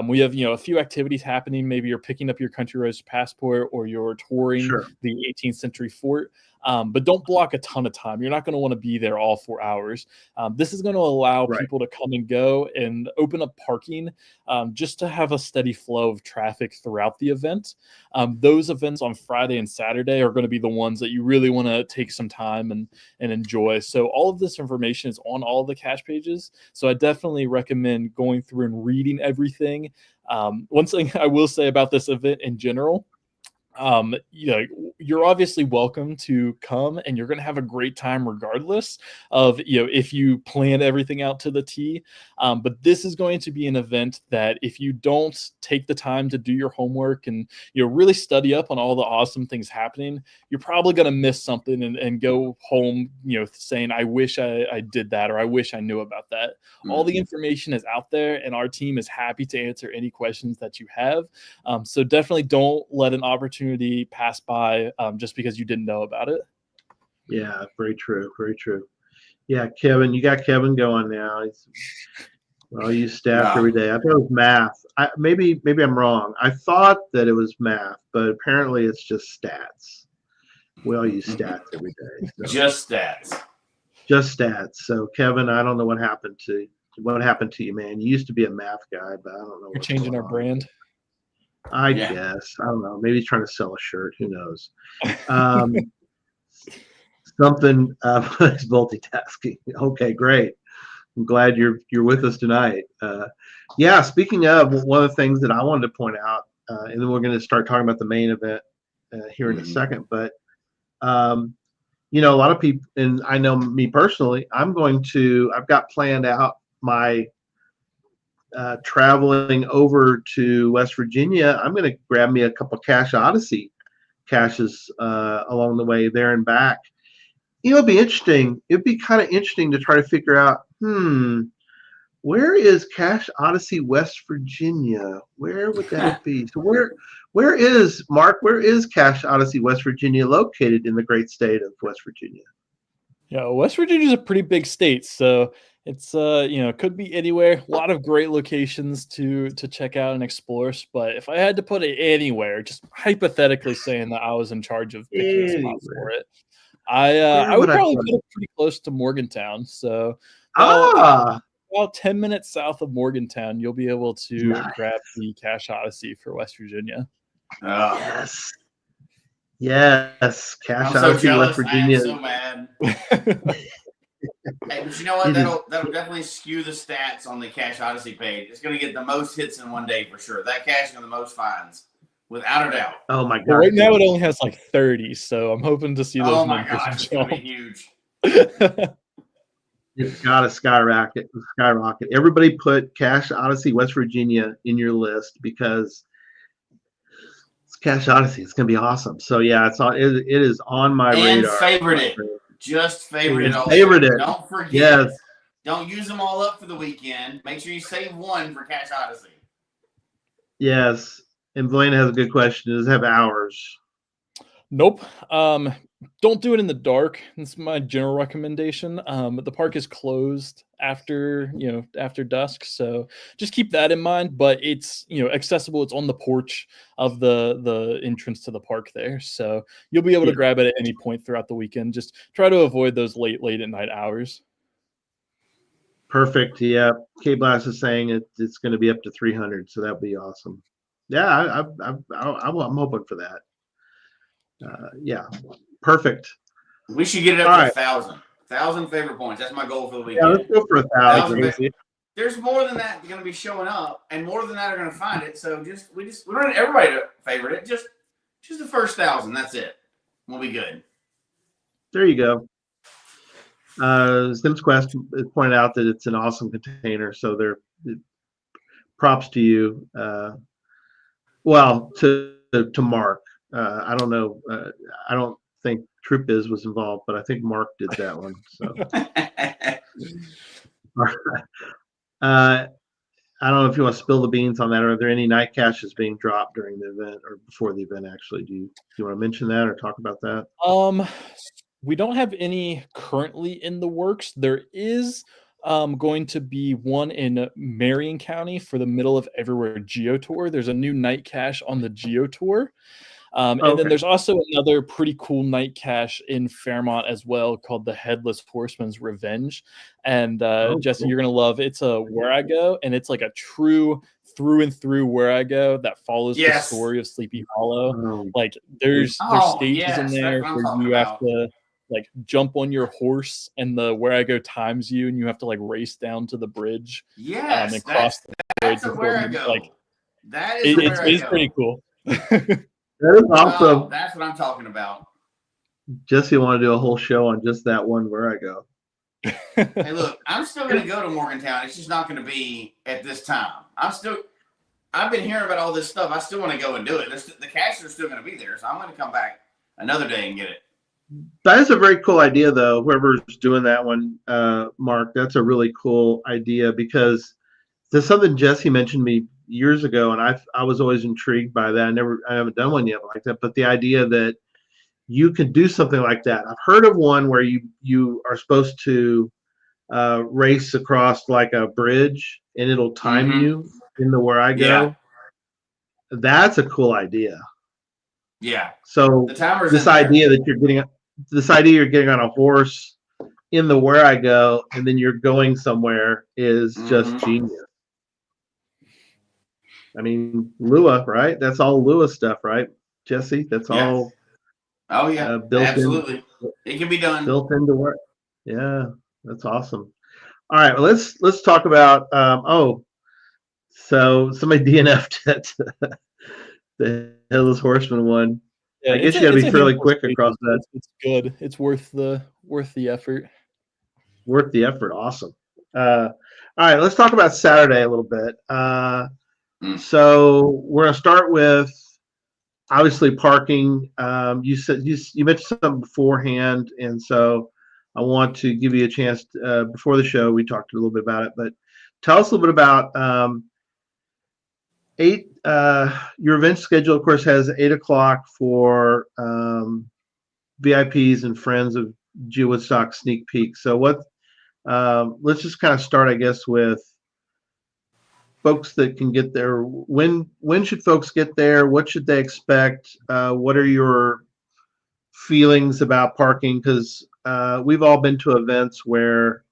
D: We have, a few activities happening. Maybe you're picking up your Country Roads passport, or you're touring the 18th century fort. But don't block a ton of time. You're not going to want to be there all 4 hours. This is going to allow people to come and go and open up parking just to have a steady flow of traffic throughout the event. Those events on Friday and Saturday are going to be the ones that you really want to take some time and enjoy. So all of this information is on all of the cache pages. So I definitely recommend going through and reading everything. One thing I will say about this event in general, you're obviously welcome to come, and you're going to have a great time regardless of, if you plan everything out to the T. But this is going to be an event that if you don't take the time to do your homework and, really study up on all the awesome things happening, you're probably going to miss something and go home, saying, I wish I did that, or I wish I knew about that. Mm-hmm. All the information is out there, and our team is happy to answer any questions that you have. So definitely don't let an opportunity pass by just because you didn't know about it.
B: Yeah, very true. Very true. Yeah, Kevin, you got Kevin going now. Well, you stats every day. I thought it was math. Maybe I'm wrong. I thought that it was math, but apparently it's just stats. We all use stats every day. So.
C: Just stats.
B: Just stats. So Kevin, I don't know what happened to you, man. You used to be a math guy, but I don't know.
D: You're changing our brand.
B: I guess. I don't know. Maybe he's trying to sell a shirt. Who knows? Something is multitasking. Okay, great. I'm glad you're with us tonight. Speaking of, one of the things that I wanted to point out, and then we're going to start talking about the main event here in a second. But a lot of people, and I know me personally, I've got planned out my traveling over to West Virginia. I'm going to grab me a couple Cache Odyssey caches along the way there and back. It'd be interesting. It'd be kind of interesting to try to figure out, where is Cache Odyssey West Virginia? Where would that be? So where is Cache Odyssey West Virginia located in the great state of West Virginia?
D: Yeah, West Virginia is a pretty big state, so it's could be anywhere. A lot of great locations to check out and explore. But if I had to put it anywhere, just hypothetically saying that I was in charge of picking a spot for it, I would probably put it pretty close to Morgantown. So about 10 minutes south of Morgantown, you'll be able to grab the Cache Odyssey for West Virginia.
B: Yes. Yes. Cache
C: I'm so
B: Odyssey,
C: jealous.
B: West Virginia.
C: I am so mad. Hey, but you know what? That'll definitely skew the stats on the Cache Odyssey page. It's going to get the most hits in one day for sure. That cache got the most finds, without a doubt.
B: Oh my god!
D: Well, right now it only has like 30, so I'm hoping to see those.
C: Oh my gosh, it's going to be huge.
B: It's got to skyrocket. Everybody put Cache Odyssey, West Virginia in your list because it's Cache Odyssey. It's going to be awesome. So yeah, it is on my radar.
C: Favorite it. Just favorite it.
B: Favorite it.
C: Don't forget.
B: Yes.
C: Don't use them all up for the weekend. Make sure you save one for Cache Odyssey.
B: Yes. And Valena has a good question. Does it have hours?
D: Nope. Don't do it in the dark. That's my general recommendation. The park is closed after dusk, so just keep that in mind. But it's accessible. It's on the porch of the entrance to the park there, so you'll be able to grab it at any point throughout the weekend. Just try to avoid those late at night hours.
B: Perfect. Yeah. K-Blast is saying it's going to be up to 300, so that'd be awesome. Yeah, I'm hoping for that. Yeah, perfect.
C: We should get it up to 1,000 favorite points. That's my goal for the weekend.
B: Yeah, let's go for 1,000.
C: There's more than that going to be showing up, and more than that are going to find it. So we don't want everybody to favorite it. Just the first 1,000. That's it. We'll be good.
B: There you go. Sims Quest pointed out that it's an awesome container, so props to you. Well, to Mark. I don't know. I don't think Troop Biz was involved, but I think Mark did that one. So, I don't know if you want to spill the beans on that. Are there any night caches being dropped during the event or before the event? Actually, do you want to mention that or talk about that?
D: We don't have any currently in the works. There is going to be one in Marion County for the Middle of Everywhere Geo Tour. There's a new night cache on the Geo Tour. And then there's also another pretty cool night cache in Fairmont as well called the Headless Horseman's Revenge. And Jesse,
B: cool.
D: You're going to love it's a Where I Go, and it's like a true through and through Where I Go that follows the story of Sleepy Hollow. Like there's stages in there where you have to like jump on your horse and the Where I Go times you, and you have to like race down to the bridge.
C: Yes,
D: and cross the bridge.
C: That's Where I Go.
D: Like
C: that is
D: it's pretty cool.
B: That is awesome.
C: Oh, that's what I'm talking about.
B: Jesse want to do a whole show on just that one Where I Go.
C: Hey, look, I'm still going to go to Morgantown. It's just not going to be at this time. I've been hearing about all this stuff. I still want to go and do it. The caches are still going to be there, so I'm going to come back another day and get it.
B: That is a very cool idea, though. Whoever's doing that one, Mark, that's a really cool idea because there's something Jesse mentioned to me years ago, and I was always intrigued by that. I haven't done one yet like that, but the idea that you could do something like that. I've heard of one where you are supposed to race across like a bridge, and it'll time you in the Where I Go.
C: Yeah.
B: That's a cool idea.
C: Yeah.
B: So this idea you're getting on a horse in the Where I Go, and then you're going somewhere is just genius. I mean, Lua, right? That's all Lua stuff, right, Jesse? That's all.
C: Oh yeah, absolutely. It can be done.
B: Built into work. Yeah, that's awesome. All right, well, let's talk about. So somebody DNF'd at the Headless Horseman one.
D: Yeah,
B: I guess you got to be fairly quick across that.
D: It's good. It's worth the effort.
B: Worth the effort. Awesome. All right, let's talk about Saturday a little bit. So we're gonna start with obviously parking. You said you mentioned something beforehand, and so I want to give you a chance. Before the show, we talked a little bit about it, but tell us a little bit about your event schedule. Of course, has 8 o'clock for VIPs and friends of GeoWoodstock sneak peek. So let's just kind of start, I guess, with folks that can get there. When should folks get there? What should they expect? What are your feelings about parking, because we've all been to events where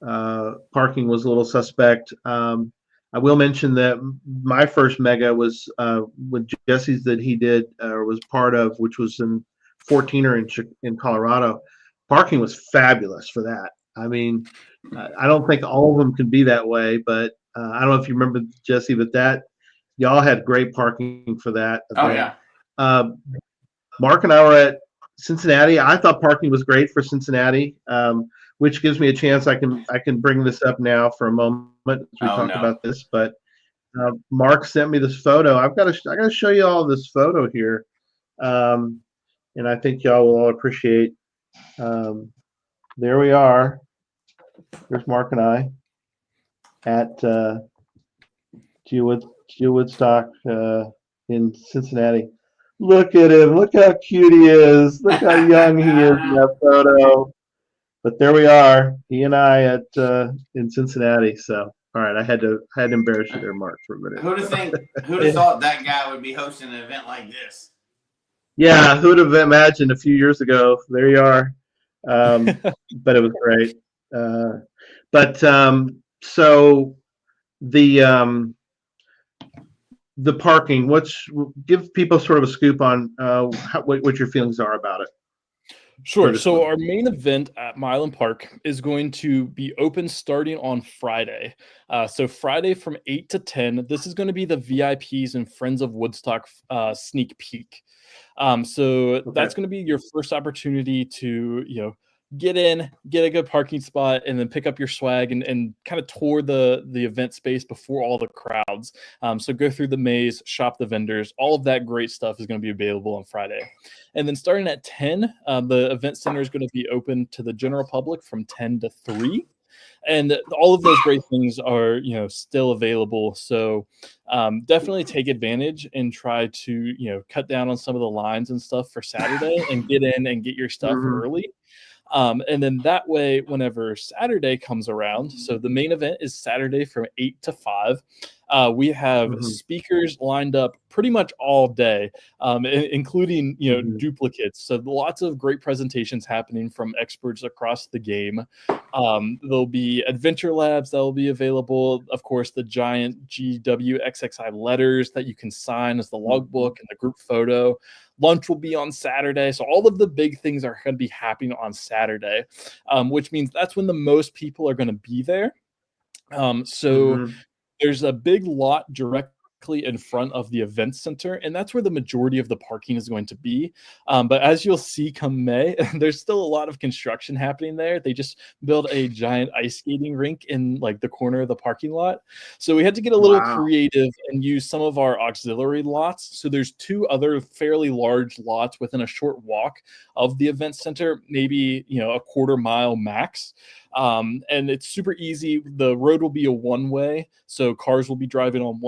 B: parking was a little suspect. I will mention that my first mega was with Jesse's that he did or was part of, which was in 14er in Colorado. Parking was fabulous for that. I mean, I don't think all of them can be that way, but I don't know if you remember, Jesse, but that y'all had great parking for that event.
C: Oh yeah.
B: Mark and I were at Cincinnati. I thought parking was great for Cincinnati, which gives me a chance. I can bring this up now for a moment as we talk about this. But Mark sent me this photo. I got to show you all this photo here, and I think y'all will all appreciate. There we are. There's Mark and I at GeoWoodstock in Cincinnati. Look at him. Look how cute he is. Look how young he is in that photo. But there we are, he and I at in Cincinnati. So, all right, I had to embarrass you there, Mark, for a minute.
C: Who'd have thought that guy would be hosting an event like this?
B: Yeah, who'd have imagined a few years ago? There you are. But it was great. So the parking. Give people sort of a scoop on what your feelings are about it.
D: Sure. So our main event at Milan Park is going to be open starting on Friday. So Friday from 8 to 10. This is going to be the VIPs and Friends of Woodstock sneak peek. So that's going to be your first opportunity to, get in, get a good parking spot, and then pick up your swag and kind of tour the event space before all the crowds. So go through the maze, shop the vendors, all of that great stuff is going to be available on Friday. And then starting at 10, the event center is going to be open to the general public from 10 to 3. And all of those great things are, still available. So definitely take advantage and try to, cut down on some of the lines and stuff for Saturday and get in and get your stuff early. And then that way, whenever Saturday comes around, so the main event is Saturday from 8 to 5. We have speakers lined up pretty much all day, including, duplicates. So lots of great presentations happening from experts across the game. There'll be adventure labs that will be available. Of course, the giant GeoWoodstock XXI letters that you can sign as the logbook and the group photo. Lunch will be on Saturday. So all of the big things are going to be happening on Saturday, which means that's when the most people are going to be there. There's a big lot directly in front of the event center, and that's where the majority of the parking is going to be. But as you'll see come May, there's still a lot of construction happening there. They just built a giant ice skating rink in the corner of the parking lot. So we had to get a little creative and use some of our auxiliary lots. So there's 2 other fairly large lots within a short walk of the event center, maybe, a quarter mile max. And it's super easy. The road will be a one-way, so cars will be driving on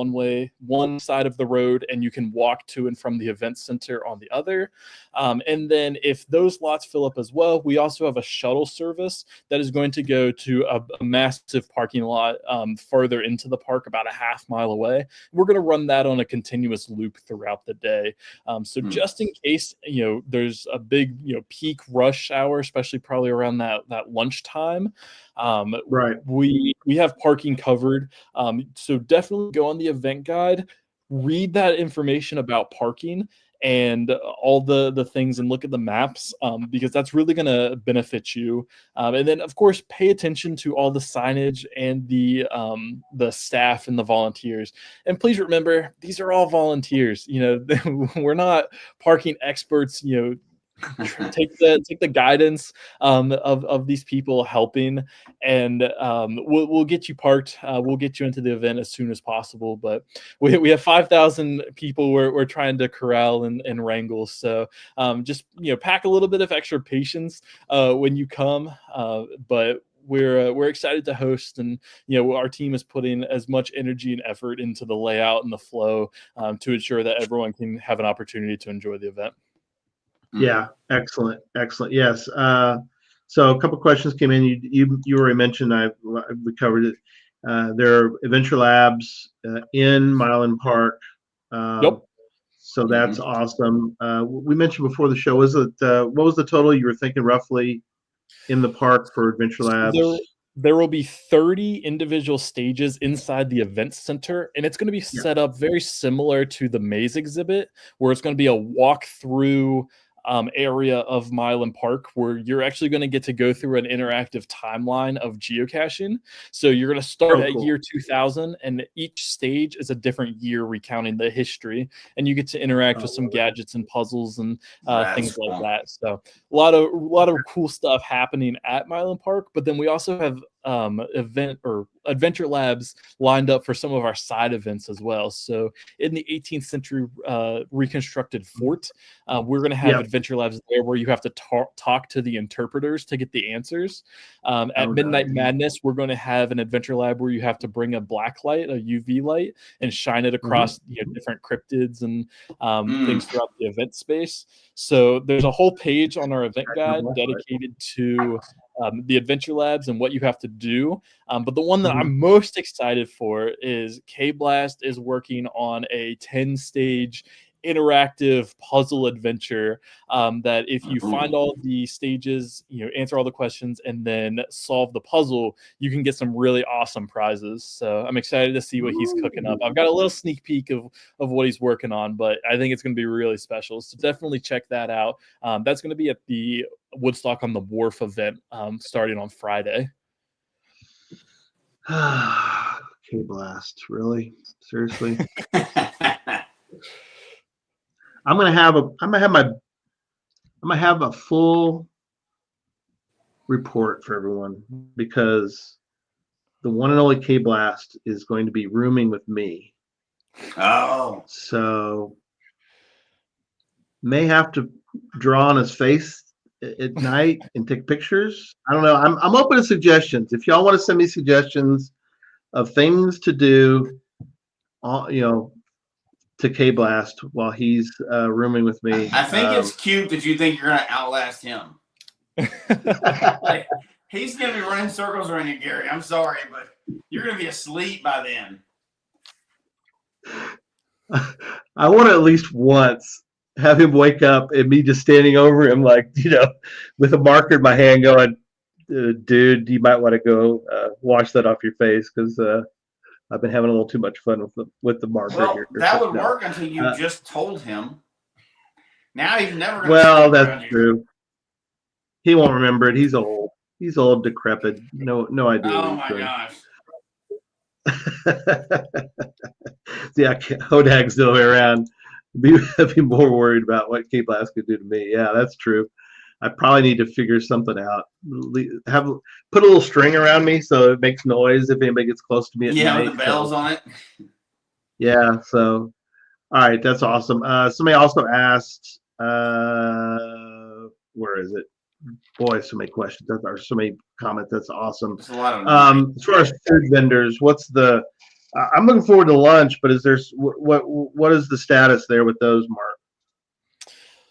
D: one side of the road, and you can walk to and from the event center on the other. And then if those lots fill up as well, we also have a shuttle service that is going to go to a massive parking lot further into the park, about a half mile away. We're going to run that on a continuous loop throughout the day. So just in case, there's a big, peak rush hour, especially probably around that lunchtime. We have parking covered. So definitely go on the event guide, read that information about parking and all the things, and look at the maps, because that's really going to benefit you. And then, of course, pay attention to all the signage and the staff and the volunteers. And please remember, these are all volunteers. We're not parking experts. Take the guidance of these people helping, and we'll get you parked. We'll get you into the event as soon as possible. But we have 5,000 people we're trying to corral and wrangle. So just pack a little bit of extra patience when you come. But we're excited to host, and our team is putting as much energy and effort into the layout and the flow to ensure that everyone can have an opportunity to enjoy the event.
B: Yeah, excellent. Yes. So a couple questions came in. You already mentioned. We covered it. There are adventure labs in Milan Park.
D: Yep.
B: So that's awesome. We mentioned before the show, what was the total you were thinking roughly in the park for Adventure Labs?
D: There will be 30 individual stages inside the event center, and it's going to be set up very similar to the maze exhibit, where it's going to be a walk-through area of Milan Park, where you're actually going to get to go through an interactive timeline of geocaching. So you're going to start at year 2000, and each stage is a different year recounting the history, and you get to interact with some gadgets and puzzles and things like that. So a lot of cool stuff happening at Milan Park. But then we also have Adventure Labs lined up for some of our side events as well. So in the 18th century reconstructed fort, we're going to have Adventure Labs there, where you have to talk to the interpreters to get the answers. At Midnight Madness, we're going to have an Adventure Lab where you have to bring a black light, a UV light, and shine it across different cryptids and things throughout the event space. So there's a whole page on our event guide dedicated to the Adventure Labs and what you have to do. But the one that I'm most excited for is K-Blast is working on a 10-stage interactive puzzle adventure that if you find all the stages, answer all the questions, and then solve the puzzle, you can get some really awesome prizes. So I'm excited to see what he's cooking up. I've got a little sneak peek of what he's working on, but I think it's going to be really special. So definitely check that out. That's going to be at the Woodstock on the Wharf event starting on Friday.
B: K-Blast, really? Seriously? I'm gonna have a full report for everyone, because the one and only K-Blast is going to be rooming with me.
C: Oh,
B: so may have to draw on his face at night and take pictures. I don't know. I'm open to suggestions. If y'all want to send me suggestions of things to do, to K-Blast while he's rooming with me.
C: I think it's cute that you think you're going to outlast him. Like, he's going to be running circles around you, Gary. I'm sorry, but you're going to be asleep by then.
B: I want to at least once have him wake up and me just standing over him, like, with a marker in my hand going, dude, you might want to go wash that off your face, because I've been having a little too much fun with the marker here.
C: That would work until you just told him. Now he's never going to.
B: Well, that's true. He won't remember it. He's old. He's old, decrepit. No idea.
C: Oh my gosh.
B: Yeah, Hodag's still around. I'd be more worried about what K-Blast could do to me. Yeah, that's true. I probably need to figure something out. Put a little string around me so it makes noise if anybody gets close to me at night.
C: With the bells on it.
B: Yeah. So, all right, that's awesome. Somebody also asked, where is it? Boy, so many questions. Or so many comments. That's awesome.
C: There's a lot of
B: as far as food vendors, what's the? I'm looking forward to lunch, but what is the status there with those, Mark?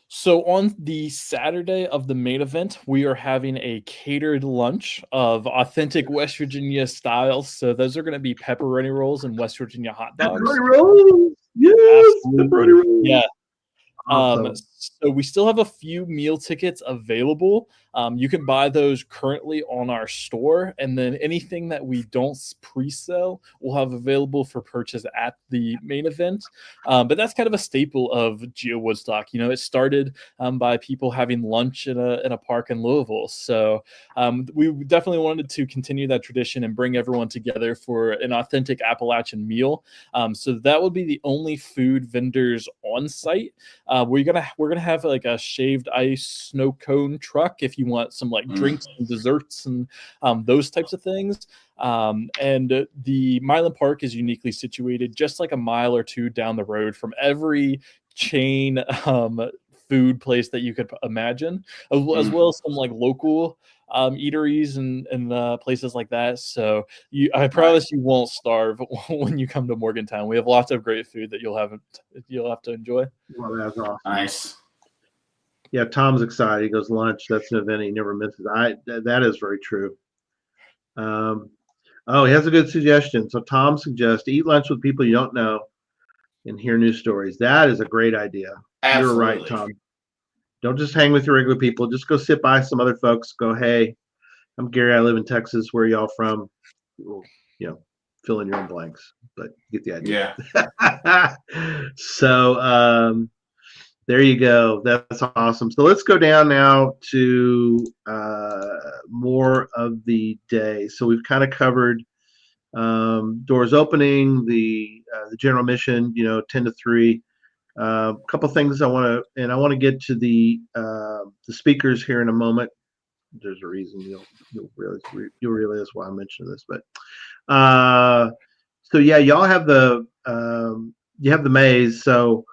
D: So on the Saturday of the main event, we are having a catered lunch of authentic West Virginia styles. So those are going to be pepperoni rolls and West Virginia hot dogs.
B: Pepperoni rolls, yes, pepperoni rolls.
D: Yeah.
B: Awesome.
D: So we still have a few meal tickets available. You can buy those currently on our store, and then anything that we don't pre-sell we'll have available for purchase at the main event. But that's kind of a staple of GeoWoodstock. It started by people having lunch in a park in Louisville. So we definitely wanted to continue that tradition and bring everyone together for an authentic Appalachian meal. So that would be the only food vendors on site. We're gonna have like a shaved ice snow cone truck if you want some like drinks and desserts and those types of things. And the Milan Park is uniquely situated just like a mile or two down the road from every chain food place that you could imagine, as well as some like local eateries and places like that. So I promise you won't starve when you come to Morgantown. We have lots of great food that you'll have to enjoy.
B: Well, that's awesome.
C: Nice.
B: Yeah, Tom's excited. He goes, lunch, that's an event he never misses. That is very true. He has a good suggestion. So Tom suggests eat lunch with people you don't know. and hear new stories. That is a great idea.
C: Absolutely.
B: You're right, Tom. Don't just hang with your regular people. Just go sit by some other folks. Go, hey, I'm Gary. I live in Texas. Where are y'all from? Well, fill in your own blanks, but you get the idea.
C: Yeah.
B: So there you go. That's awesome. So let's go down now to more of the day. So we've kind of covered doors opening, the general mission, 10 to 3. A couple things I want to get to the speakers here in a moment. There's a reason you'll realize why I mentioned this, but so yeah, y'all have the you have the maze. So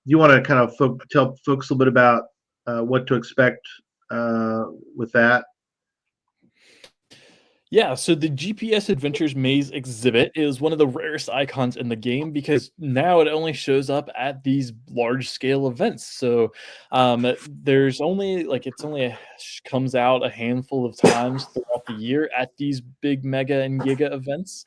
B: you want to kind of tell folks a little bit about what to expect with that?
D: Yeah, so the GPS Adventures Maze exhibit is one of the rarest icons in the game because now it only shows up at these large scale events. So there's only comes out a handful of times throughout the year at these big mega and giga events.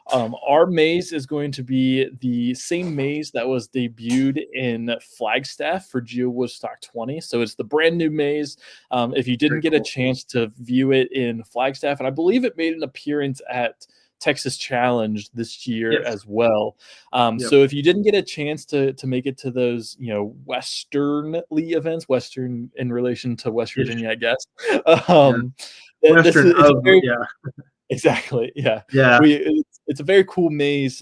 D: Our maze is going to be the same maze that was debuted in Flagstaff for GeoWoodstock 20. So it's the brand new maze. If you didn't get a chance to view it in Flagstaff, and I believe it made an appearance at Texas Challenge this year as well. So if you didn't get a chance to make it to those, Westernly events, Western in relation to West Virginia, I guess.
B: Western,
D: Exactly. Yeah.
B: Yeah.
D: It's a very cool maze.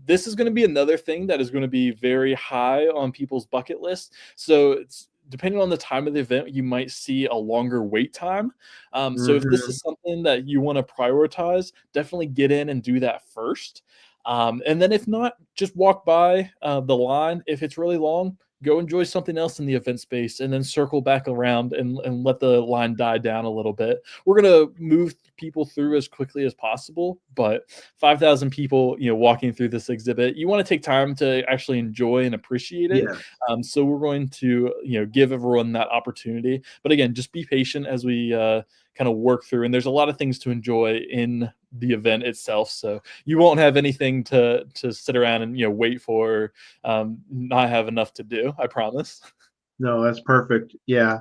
D: This is going to be another thing that is going to be very high on people's bucket list. So it's depending on the time of the event, you might see a longer wait time. So if this is something that you want to prioritize, definitely get in and do that first. And then if not, just walk by the line. If it's really long, go enjoy something else in the event space and then circle back around and let the line die down a little bit. We're going to move people through as quickly as possible, but 5,000 people, walking through this exhibit, you want to take time to actually enjoy and appreciate it. So we're going to, give everyone that opportunity. But again, just be patient as we kind of work through. And there's a lot of things to enjoy in the event itself. So you won't have anything to sit around and, wait for, not have enough to do. I promise.
B: No, that's perfect. Yeah.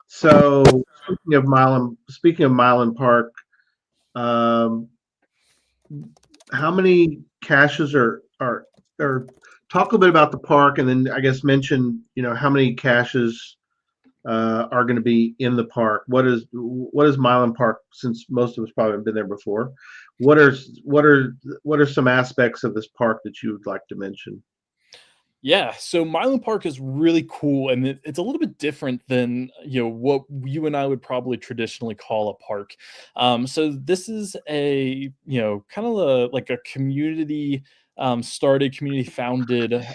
B: So speaking of Milan Park, how many caches are talk a little bit about the park, and then I guess mention, how many caches are going to be in the park. What is Milan Park? Since most of us probably haven't been there before, what are some aspects of this park that you would like to mention?
D: Yeah, so Milan Park is really cool, and it's a little bit different than what you and I would probably traditionally call a park. So this is a kind of like a community started, community founded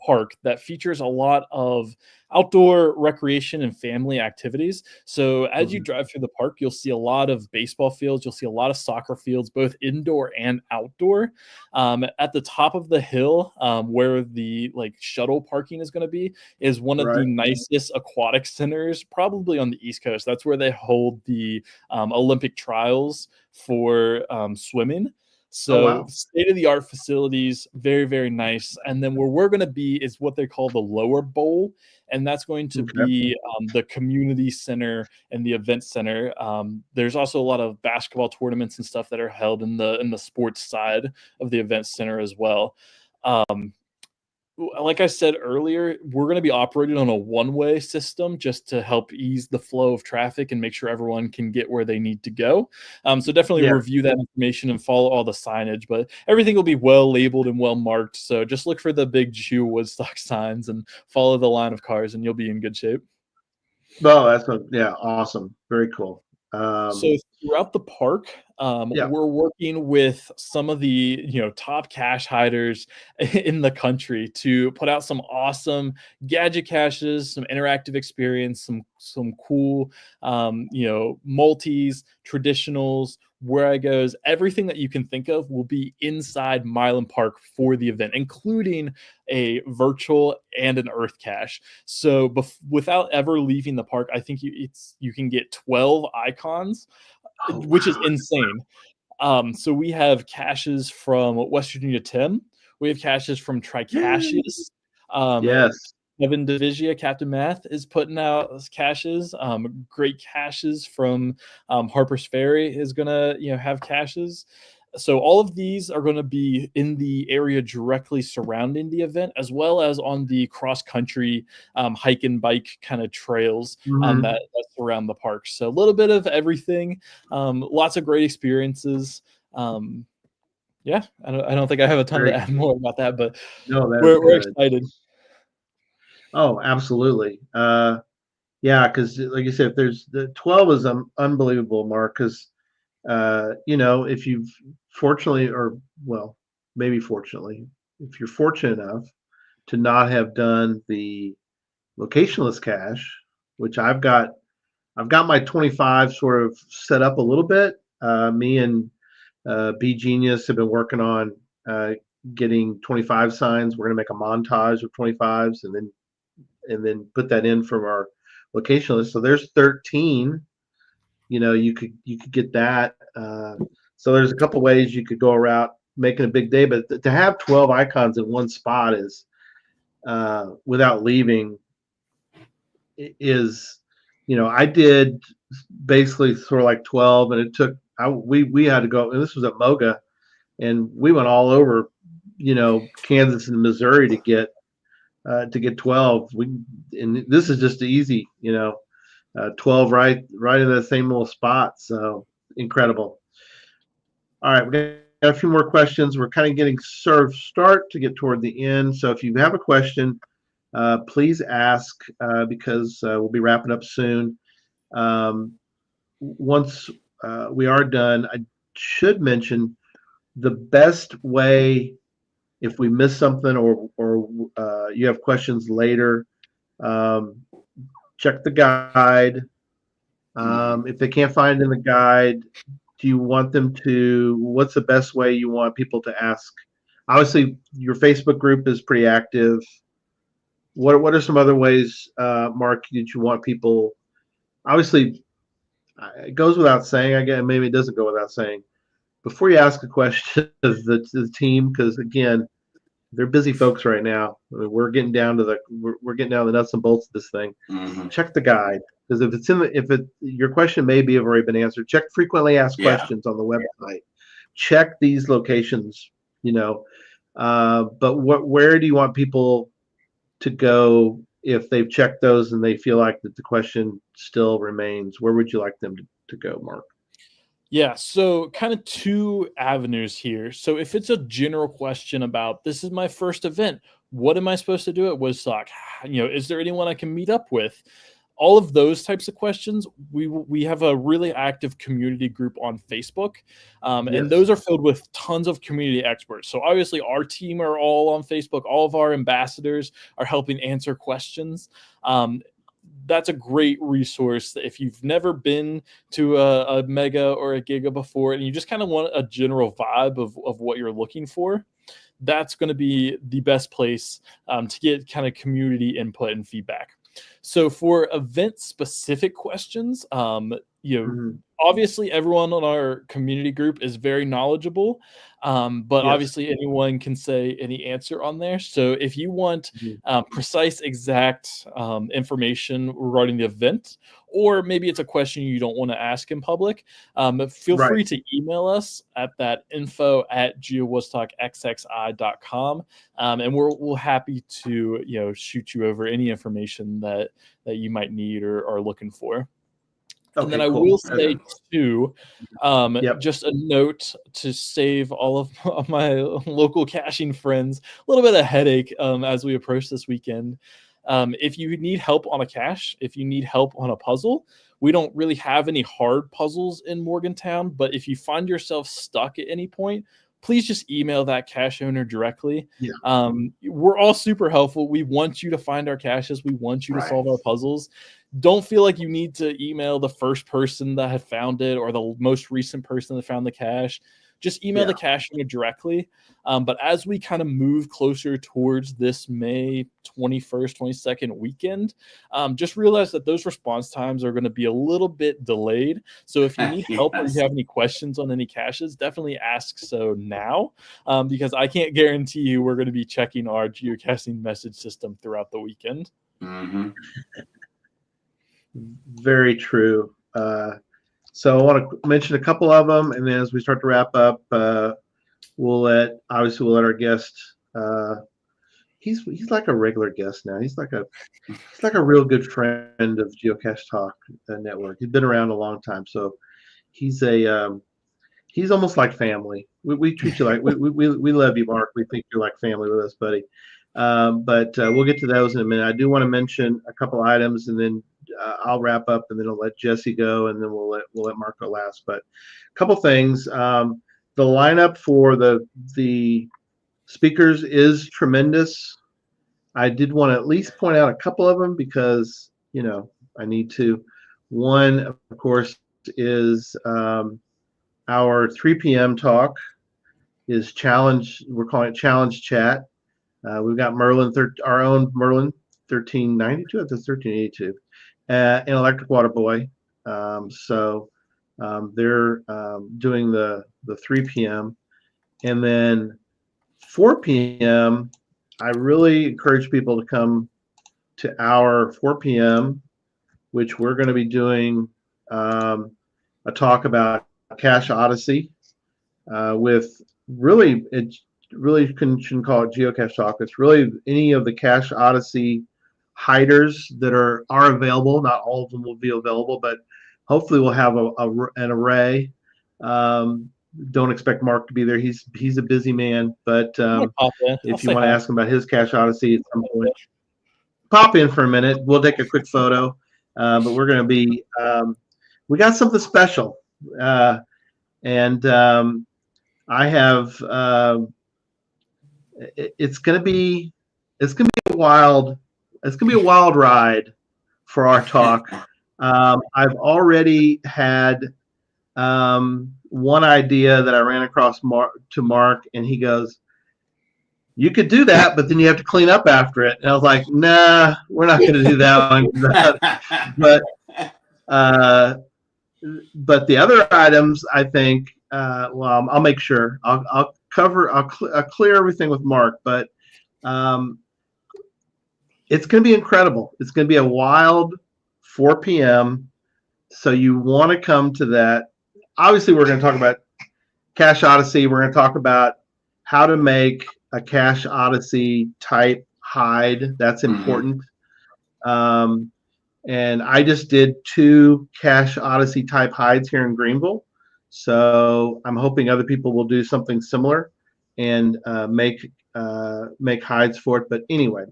D: park that features a lot of outdoor recreation and family activities. So as you drive through the park, you'll see a lot of baseball fields, you'll see a lot of soccer fields, both indoor and outdoor. At the top of the hill, where the shuttle parking is going to be, is one of the nicest aquatic centers probably on the East Coast. That's where they hold the Olympic trials for swimming. So state-of-the-art facilities, very, very nice. And then where we're going to be is what they call the lower bowl. And that's going to be the community center and the event center. There's also a lot of basketball tournaments and stuff that are held in the sports side of the event center as well. Like I said earlier, we're going to be operating on a one-way system just to help ease the flow of traffic and make sure everyone can get where they need to go. So definitely review that information and follow all the signage, but everything will be well labeled and well marked. So just look for the big GeoWoodstock signs and follow the line of cars and you'll be in good shape.
B: Oh, that's awesome. Very cool.
D: So throughout the park, we're working with some of the top cache hiders in the country to put out some awesome gadget caches, some interactive experience, some cool multis, traditionals, where I goes, everything that you can think of will be inside Milan Park for the event, including a virtual and an earth cache. So without ever leaving the park, I think you can get 12 icons, which is insane. So we have caches from West Virginia Tim. We have caches from Tricaches.
B: Yes.
D: Kevin Divigia, Captain Math, is putting out caches. Great caches from Harper's Ferry is gonna have caches. So all of these are going to be in the area directly surrounding the event, as well as on the cross-country hike and bike kind of trails that surround the park. So a little bit of everything, lots of great experiences. Yeah, I don't think I have a ton to add more about that, but
B: no,
D: we're excited.
B: Oh, absolutely. Yeah, because like you said, if there's the 12 is unbelievable, Mark, because if you've fortunately, or well, maybe fortunately, if you're fortunate enough to not have done the locationless cache, which I've got my 25 sort of set up a little bit. Me and B Genius have been working on getting 25 signs. We're going to make a montage of 25s and then put that in from our locationless. So there's 13. You could get that. So there's a couple ways you could go around making a big day, but to have 12 icons in one spot is without leaving is, I did basically sort of like 12, and it took we had to go, and this was at Moga, and we went all over, Kansas and Missouri to get 12. And this is just easy, 12 right in the same little spot. So incredible. All right, we got a few more questions. We're kind of getting start to get toward the end. So if you have a question, please ask because we'll be wrapping up soon. Once we are done, I should mention the best way, if we miss something or you have questions later, check the guide. If they can't find it in the guide, do you want them to, what's the best way you want people to ask? Obviously, your Facebook group is pretty active. What are some other ways, Mark, that you want people? Obviously, it goes without saying. Again, maybe it doesn't go without saying. Before you ask a question of the team, because again, they're busy folks right now. I mean, we're getting down to the nuts and bolts of this thing. Check the guide, because your question may have already been answered. Check frequently asked questions on the website. Check these locations. But where do you want people to go if they've checked those and they feel like that the question still remains? Where would you like them to go, Mark?
D: Yeah, so kind of two avenues here. So if it's a general question about, this is my first event, what am I supposed to do at Woodstock? Is there anyone I can meet up with? All of those types of questions, we have a really active community group on Facebook, and those are filled with tons of community experts. So obviously our team are all on Facebook. All of our ambassadors are helping answer questions. That's a great resource if you've never been to a mega or a giga before and you just kind of want a general vibe of what you're looking for. That's going to be the best place to get kind of community input and feedback. So for event specific questions, obviously everyone on our community group is very knowledgeable, but obviously anyone can say any answer on there. So if you want precise, exact information regarding the event, or maybe it's a question you don't want to ask in public, feel free to email us at that info@GeoWoodstockXXI.com, and we're happy to shoot you over any information that you might need or are looking for. And then I will say too, just a note to save all of my local caching friends a little bit of headache as we approach this weekend. If you need help on a cache, if you need help on a puzzle, we don't really have any hard puzzles in Morgantown, but if you find yourself stuck at any point, please just email that cache owner directly. We're all super helpful. We want you to find our caches. We want you to solve our puzzles. Don't feel like you need to email the first person that had found it or the most recent person that found the cache. just email the cache owner directly. But as we kind of move closer towards this May 21st, 22nd weekend, just realize that those response times are going to be a little bit delayed. So if you need help or you have any questions on any caches, definitely ask so now, because I can't guarantee you we're going to be checking our geocaching message system throughout the weekend.
C: Mm-hmm.
B: Very true. So I want to mention a couple of them, and then as we start to wrap up, we'll let our guest. He's like a regular guest now. He's like a real good friend of Geocache Talk Network. He's been around a long time, so he's almost like family. We treat you like we love you, Mark. We think you're like family with us, buddy. But we'll get to those in a minute. I do want to mention a couple items, and then I'll wrap up, and then I'll let Jesse go, and then we'll let Mark go last. But a couple things. The lineup for the speakers is tremendous. I did want to at least point out a couple of them because I need to. One, of course, is our 3 p.m. talk is challenge. We're calling it Challenge Chat. We've got Merlin, our own Merlin 1392. That's 1382. And Electric Water Boy. So they're doing the 3 p.m. And then 4 p.m. I really encourage people to come to our 4 p.m., which we're going to be doing a talk about Cache Odyssey with really, it really shouldn't call it Geocache Talk. It's really any of the Cache Odyssey hiders that are available. Not all of them will be available, but hopefully we'll have an array. Don't expect Mark to be there. He's a busy man, but if you want to ask him about his Cache Odyssey at some point, pop in for a minute. We'll take a quick photo, but we're going to be we got something special, and I have it's going to be a wild ride for our talk. I've already had one idea that I ran across to Mark, and he goes, "You could do that, but then you have to clean up after it." And I was like, "Nah, we're not going to do that one." But the other items, I think, I'll make sure I'll clear everything with Mark, but it's going to be incredible. It's going to be a wild 4 p.m. So you want to come to that. Obviously, we're going to talk about Cache Odyssey. We're going to talk about how to make a Cache Odyssey type hide. That's important. And I just did 2 Cache Odyssey type hides here in Greenville. So I'm hoping other people will do something similar and make hides for it. But anyway,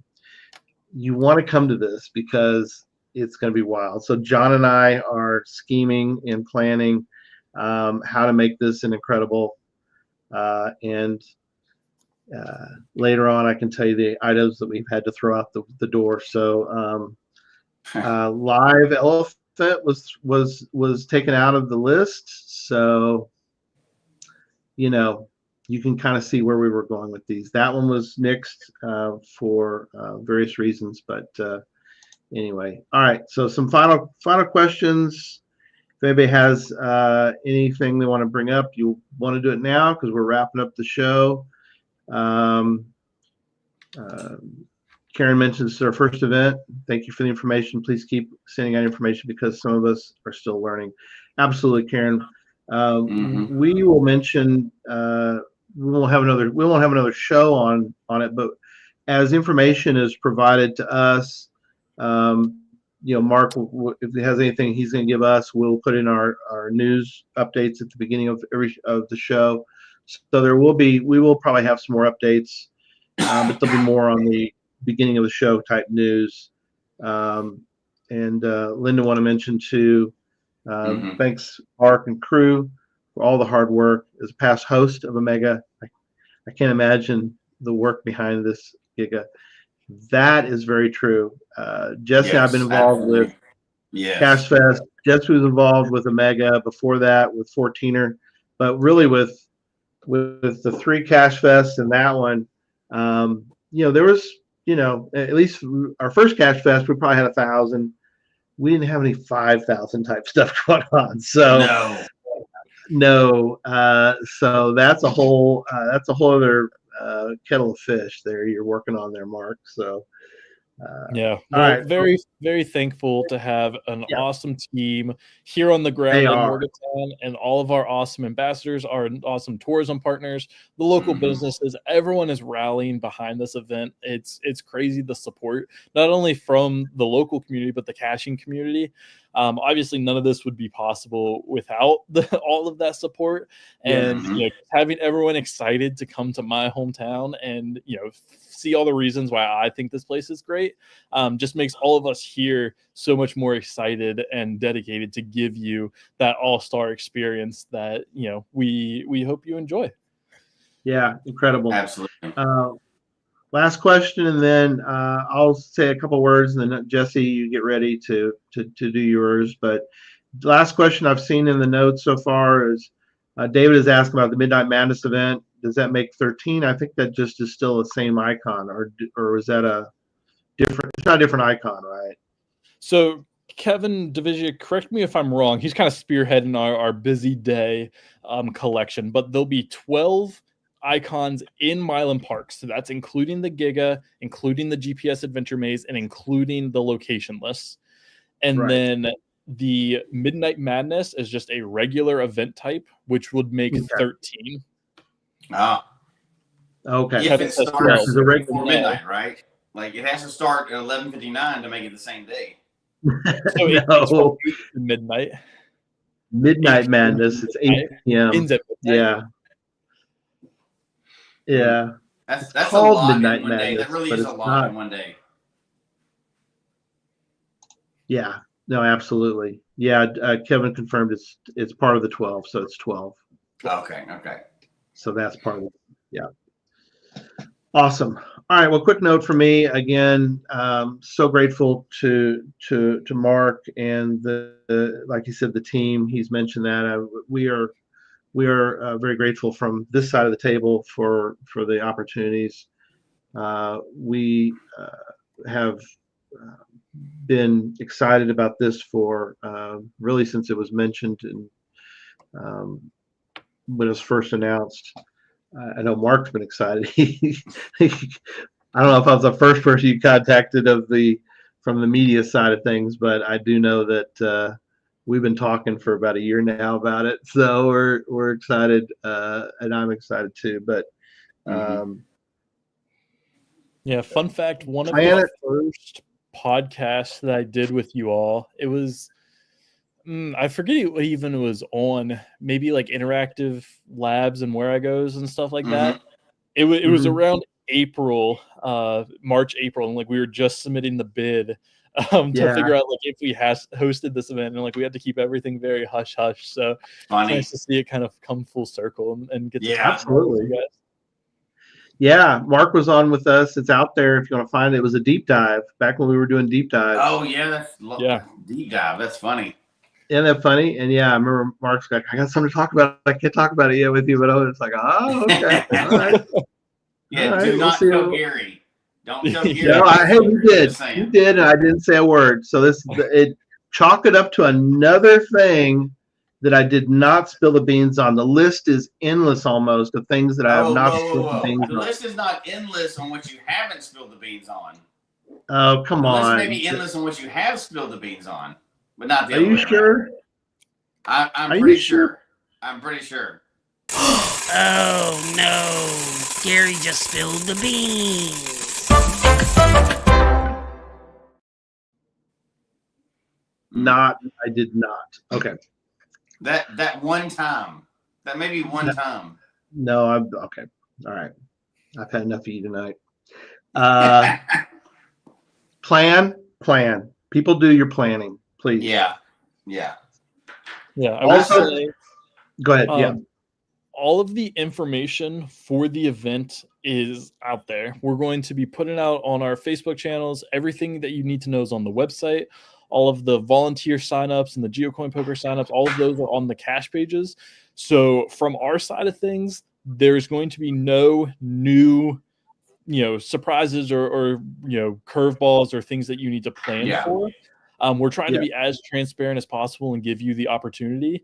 B: you want to come to this because it's going to be wild. So John and I are scheming and planning how to make this an incredible. And later on, I can tell you the items that we've had to throw out the door. So Live Elephant was taken out of the list. So you can kind of see where we were going with these. That one was nixed for various reasons, but anyway. All right. So some final questions. If anybody has anything they want to bring up, you want to do it now because we're wrapping up the show. Karen mentions it's our first event. Thank you for the information. Please keep sending out information because some of us are still learning. Absolutely, Karen. We will mention we won't have another show on it, but as information is provided to us, Mark, if he has anything he's going to give us, we'll put in our news updates at the beginning of the show. So we will probably have some more updates, but there'll be more on the beginning of the show type news. And Linda want to mention too, thanks Mark and crew for all the hard work. As a past host of Omega, I can't imagine the work behind this Giga. That is very true. Jesse and I have been involved with Cache Fest. Jesse was involved with Omega before that with 14er, but really with with the 3 Cache Fests and that one, there was, at least our first Cache Fest, we probably had 1,000. We didn't have any 5,000 type stuff going on. So no. So that's a whole other kettle of fish there you're working on there, Mark. So
D: yeah,
B: all right.
D: Very, very thankful to have an awesome team here on the ground in Morgantown, and all of our awesome ambassadors, our awesome tourism partners, the local businesses. Everyone is rallying behind this event. It's crazy, the support, not only from the local community, but the caching community. Obviously, none of this would be possible without all of that support, and having everyone excited to come to my hometown and see all the reasons why I think this place is great, just makes all of us here so much more excited and dedicated to give you that all-star experience that we hope you enjoy. Yeah,
B: incredible.
C: Absolutely.
B: Last question, and then I'll say a couple words, and then Jesse, you get ready to do yours. But the last question I've seen in the notes so far is David is asking about the Midnight Madness event. Does that make 13? I think that just is still the same icon, or is that a different? It's not a different icon, right?
D: So Kevin Divigia, correct me if I'm wrong. He's kind of spearheading our busy day collection, but there'll be 12 icons in Milan Park. So that's including the Giga, including the GPS Adventure Maze, and including the location lists. And then the Midnight Madness is just a regular event type, which would make 13.
C: Ah.
B: Okay.
C: If it starts before midnight, right? Like it has to start at 11:59 to make it the same day.
D: So it's from 8 to midnight.
B: Midnight Madness. It's 8 p.m. Yeah. Yeah.
C: That's a lot in one day. That really is a lot in one day.
B: Yeah. No, absolutely. Yeah. Kevin confirmed it's part of the 12, so it's 12.
C: Okay.
B: So that's part of it. Yeah. Awesome. All right. Well, quick note for me again. So grateful to Mark and like you said, the team. He's mentioned that we are very grateful from this side of the table for the opportunities. We have been excited about this for really since it was mentioned and when it was first announced. I know Mark's been excited. I don't know if I was the first person you contacted from the media side of things, but I do know that we've been talking for about a year now about it. So we're excited, and I'm excited too. But
D: yeah, fun fact: one of the first podcasts that I did with you all, it was. I forget what even it was on, maybe like Interactive Labs and Where I Goes and stuff like that. It was around March, April, and like we were just submitting the bid to figure out like if we hosted this event, and like we had to keep everything very hush hush. So it's nice to see it kind of come full circle and get to
B: absolutely.
D: You guys.
B: Yeah, Mark was on with us. It's out there if you want to find it. It was a deep dive back when we were doing deep dives.
C: Oh yeah, deep dive. That's funny.
B: Isn't that funny? And yeah, I remember Mark's like, I got something to talk about. I can't talk about it yet with you, but it's like, oh, okay. All right.
C: Yeah, all right, do not tell Gary. Don't tell Gary.
B: No, hey, you did. You did, and I didn't say a word. So it chalk it up to another thing that I did not spill the beans on. The list is endless almost of things that I have not spilled the beans on.
C: The list is not endless on what you haven't spilled the beans on.
B: Oh, come on.
C: The list may be endless on what you have spilled the beans on. But not the
B: Are you sure?
C: I'm pretty sure. I'm pretty sure.
E: Oh no, Gary just spilled the beans.
B: I did not. Okay.
C: That one time. That may be one time.
B: No, I'm okay. All right. I've had enough to eat tonight. Plan. People do your planning. Please.
C: Yeah.
D: I will say,
B: go ahead.
D: All of the information for the event is out there. We're going to be putting out on our Facebook channels. Everything that you need to know is on the website. All of the volunteer signups and the GeoCoin Poker signups, all of those are on the cache pages. So from our side of things, there's going to be no new, surprises or curveballs or things that you need to plan for. We're trying to be as transparent as possible and give you the opportunity.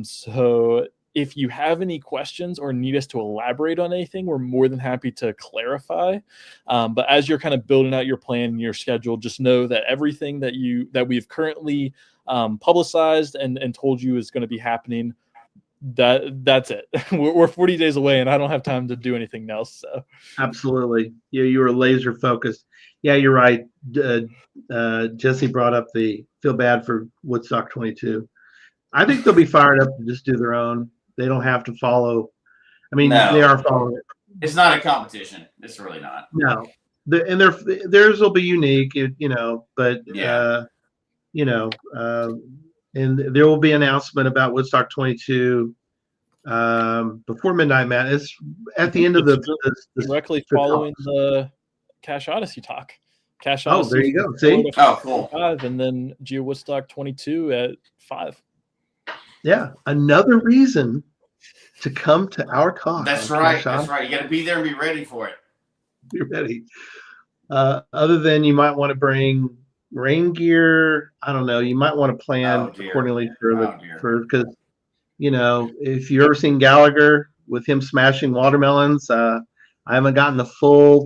D: So if you have any questions or need us to elaborate on anything, we're more than happy to clarify. But as you're kind of building out your plan and your schedule, just know that everything that we've currently publicized and told you is going to be happening, that's it. We're 40 days away, and I don't have time to do anything else. So
B: absolutely, you were laser focused. Yeah, you're right. Jesse brought up the feel bad for Woodstock 22. I think they'll be fired up to just do their own. They don't have to follow. I mean,
C: No.
B: they are following it.
C: It's not a competition. It's really not.
B: No, and theirs will be unique, but and there will be an announcement about Woodstock 22 before Midnight Madness at the end of the
D: directly following the Cache Odyssey talk. Cache
B: Oh,
D: Odyssey.
B: there you go. See?
C: Oh, cool.
D: 5, and then GeoWoodstock 22 at 5.
B: Yeah, another reason to come to our talk.
C: That's right. That's right. You got to be there and be ready for it.
B: Be ready. Other than you might want to bring rain gear. I don't know. You might want to plan accordingly because if you've ever seen Gallagher with him smashing watermelons, I haven't gotten the full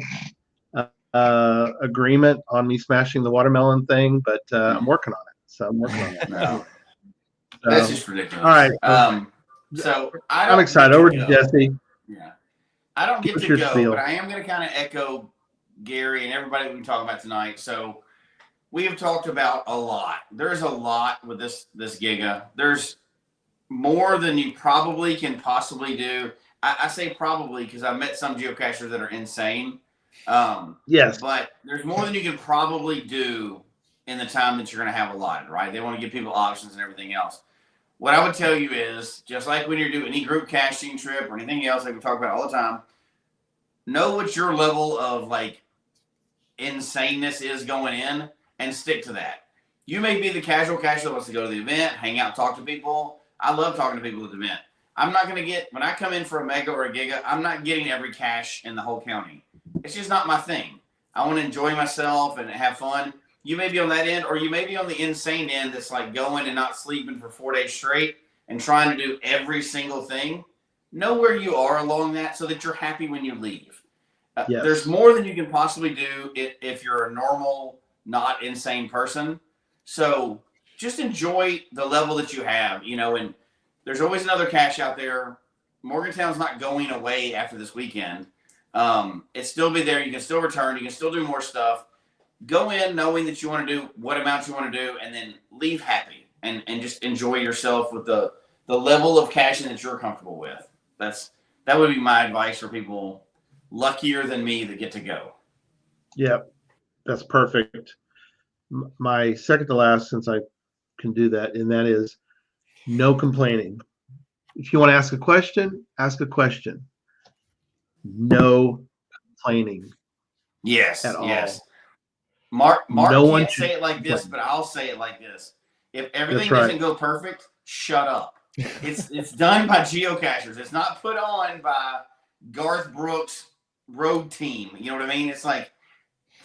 B: agreement on me smashing the watermelon thing, but I'm working on it. So I'm working on it.
C: No. That's just ridiculous.
B: All right.
C: So
B: I'm excited. Over to Jesse.
C: Yeah. I don't get to go, but I am going to kind of echo Gary and everybody we talk about tonight. So we have talked about a lot. There's a lot with this Giga. There's more than you probably can possibly do. I say probably because I've met some geocachers that are insane.
B: Yes.
C: But there's more than you can probably do in the time that you're going to have allotted, right? They want to give people options and everything else. What I would tell you is, just like when you're doing any group caching trip or anything else like we talk about all the time, know what your level of insaneness is going in and stick to that. You may be the casual cacher that wants to go to the event, hang out, talk to people. I love talking to people at the event. I'm not going to when I come in for a mega or a giga, I'm not getting every cache in the whole county. It's just not my thing. I want to enjoy myself and have fun. You may be on that end, or you may be on the insane end that's like going and not sleeping for 4 days straight and trying to do every single thing. Know where you are along that so that you're happy when you leave.
B: Yes.
C: There's more than you can possibly do if you're a normal, not insane person. So just enjoy the level that you have, and there's always another cache out there. Morgantown's not going away after this weekend. It's still be there. You can still return. You can still do more stuff. Go in knowing that you want to do what amount you want to do, and then leave happy and just enjoy yourself with the level of caching that you're comfortable with. That would be my advice for people luckier than me that get to go.
B: Yep, that's perfect. My second to last, since I can do that, and that is no complaining. If you want to ask a question, ask a question. No complaining.
C: Yes,
B: at all.
C: Yes. Mark
B: no one
C: can't say it like this, but I'll say it like this. If everything doesn't go perfect, shut up. It's done by geocachers. It's not put on by Garth Brooks' road team. You know what I mean? It's like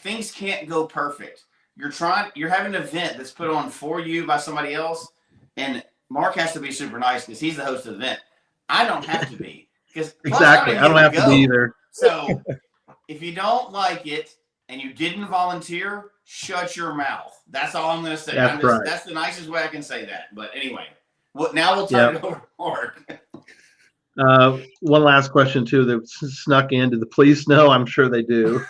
C: things can't go perfect. You're having an event that's put on for you by somebody else, and Mark has to be super nice because he's the host of the event. I don't have to be.
B: Exactly. I don't have to be either.
C: So if you don't like it and you didn't volunteer, shut your mouth. That's all I'm going to say. That's the nicest way I can say that. But anyway, now we'll turn it over to Mark.
B: One last question, too, that snuck in. Do the police know? I'm sure they do.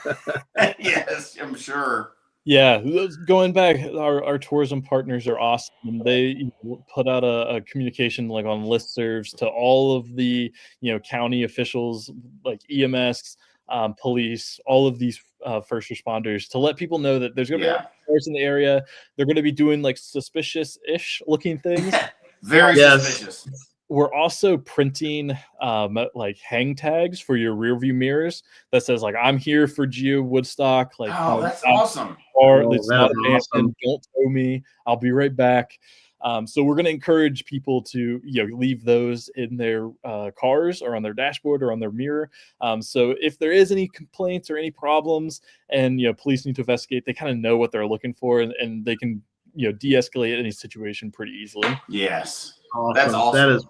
C: Yes, I'm sure.
D: Yeah, going back, our tourism partners are awesome. They put out a communication on listservs to all of the county officials, like EMS, police, all of these first responders, to let people know that there's going to be cars in the area. They're going to be doing suspicious-ish looking things.
C: Very suspicious.
D: We're also printing hang tags for your rear view mirrors that says I'm here for GeoWoodstock.
C: That's awesome.
D: Or it's not abandoned. Don't tow me. I'll be right back. So we're going to encourage people to leave those in their cars or on their dashboard or on their mirror. So if there is any complaints or any problems and police need to investigate, they kind of know what they're looking for, and they can de-escalate any situation pretty easily.
C: Yes.
B: Awesome.
C: That's awesome.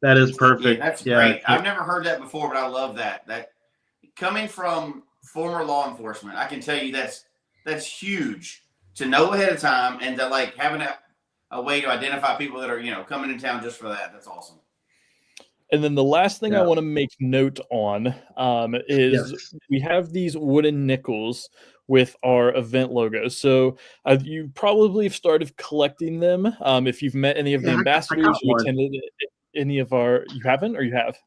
B: That is perfect.
C: Yeah, that's great. I've never heard that before, but I love that. That coming from former law enforcement, I can tell you that's huge to know ahead of time, and to like having a way to identify people that are coming in town just for that. That's awesome.
D: And then the last thing I want to make note on is we have these wooden nickels with our event logos. So you probably have started collecting them. If you've met any of the ambassadors, you attended any of our, you haven't, or you have?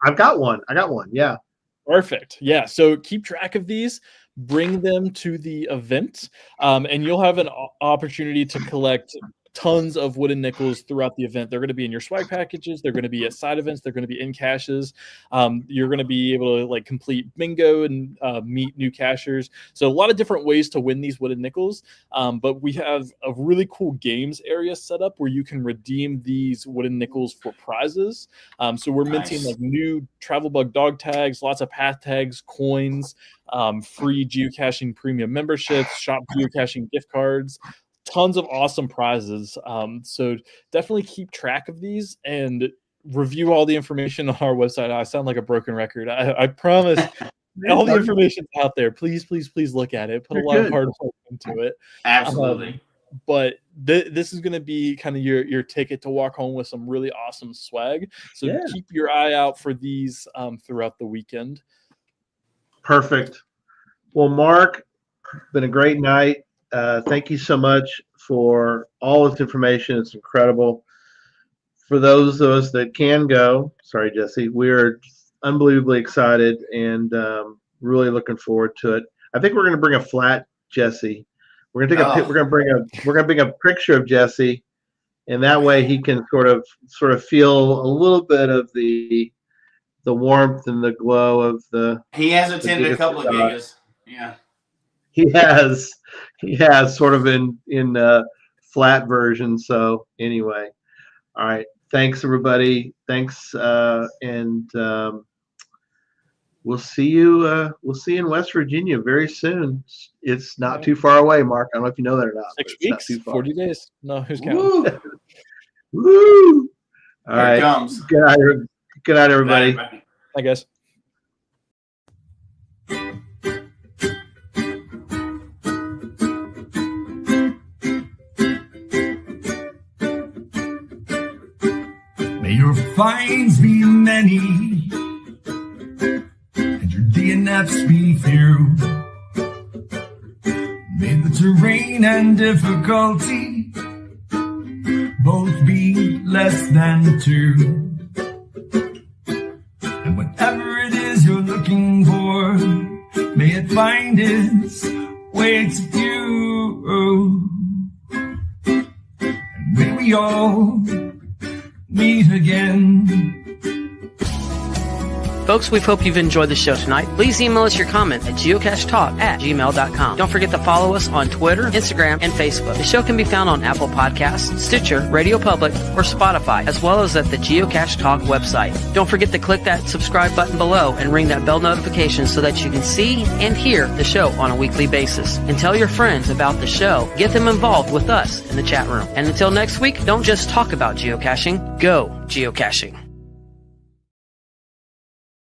B: I've got one. I got one. Yeah.
D: Perfect. Yeah. So keep track of these, bring them to the event, and you'll have an opportunity to collect tons of wooden nickels throughout the event. They're going to be in your swag packages. They're going to be at side events. They're going to be in caches. You're going to be able to like complete bingo and meet new cachers. So a lot of different ways to win these wooden nickels. But we have a really cool games area set up where you can redeem these wooden nickels for prizes. So we're minting like new travel bug dog tags, lots of path tags, coins, free geocaching premium memberships, shop geocaching gift cards. Tons of awesome prizes. So definitely keep track of these and review all the information on our website. I sound like a broken record. I promise all the information's out there. Please look at it. Put a lot of hard work into it.
C: Absolutely.
D: But this is going to be kind of your ticket to walk home with some really awesome swag. So keep your eye out for these throughout the weekend.
B: Perfect. Well, Mark, been a great night. Thank you so much for all this information. It's incredible. For those of us that can go, sorry, Jesse, we're unbelievably excited and really looking forward to it. I think we're going to bring a flat Jesse. We're going to take we're going to bring a picture of Jesse, and that way he can sort of feel a little bit of the warmth and the glow of the.
C: He has attended a couple of gigas. Yeah.
B: He has sort of in flat version. So anyway, all right. Thanks everybody. Thanks, and we'll see you. We'll see you in West Virginia very soon. It's not too far away, Mark. I don't know if you know that or not.
D: 6 weeks, 40 days. No, who's counting?
B: Woo! Woo! All right.
C: Comes.
B: Good night, everybody.
D: Bye, guys.
F: May your finds be many, and your DNFs be few. May the terrain and difficulty both be less than 2. And whatever it is you're looking for, may it find its way to you. And may we all meet again.
G: Folks, we hope you've enjoyed the show tonight. Please email us your comment at geocachetalk@gmail.com. Don't forget to follow us on Twitter, Instagram, and Facebook. The show can be found on Apple Podcasts, Stitcher, Radio Public, or Spotify, as well as at the Geocache Talk website. Don't forget to click that subscribe button below and ring that bell notification so that you can see and hear the show on a weekly basis. And tell your friends about the show. Get them involved with us in the chat room. And until next week, don't just talk about geocaching, go geocaching.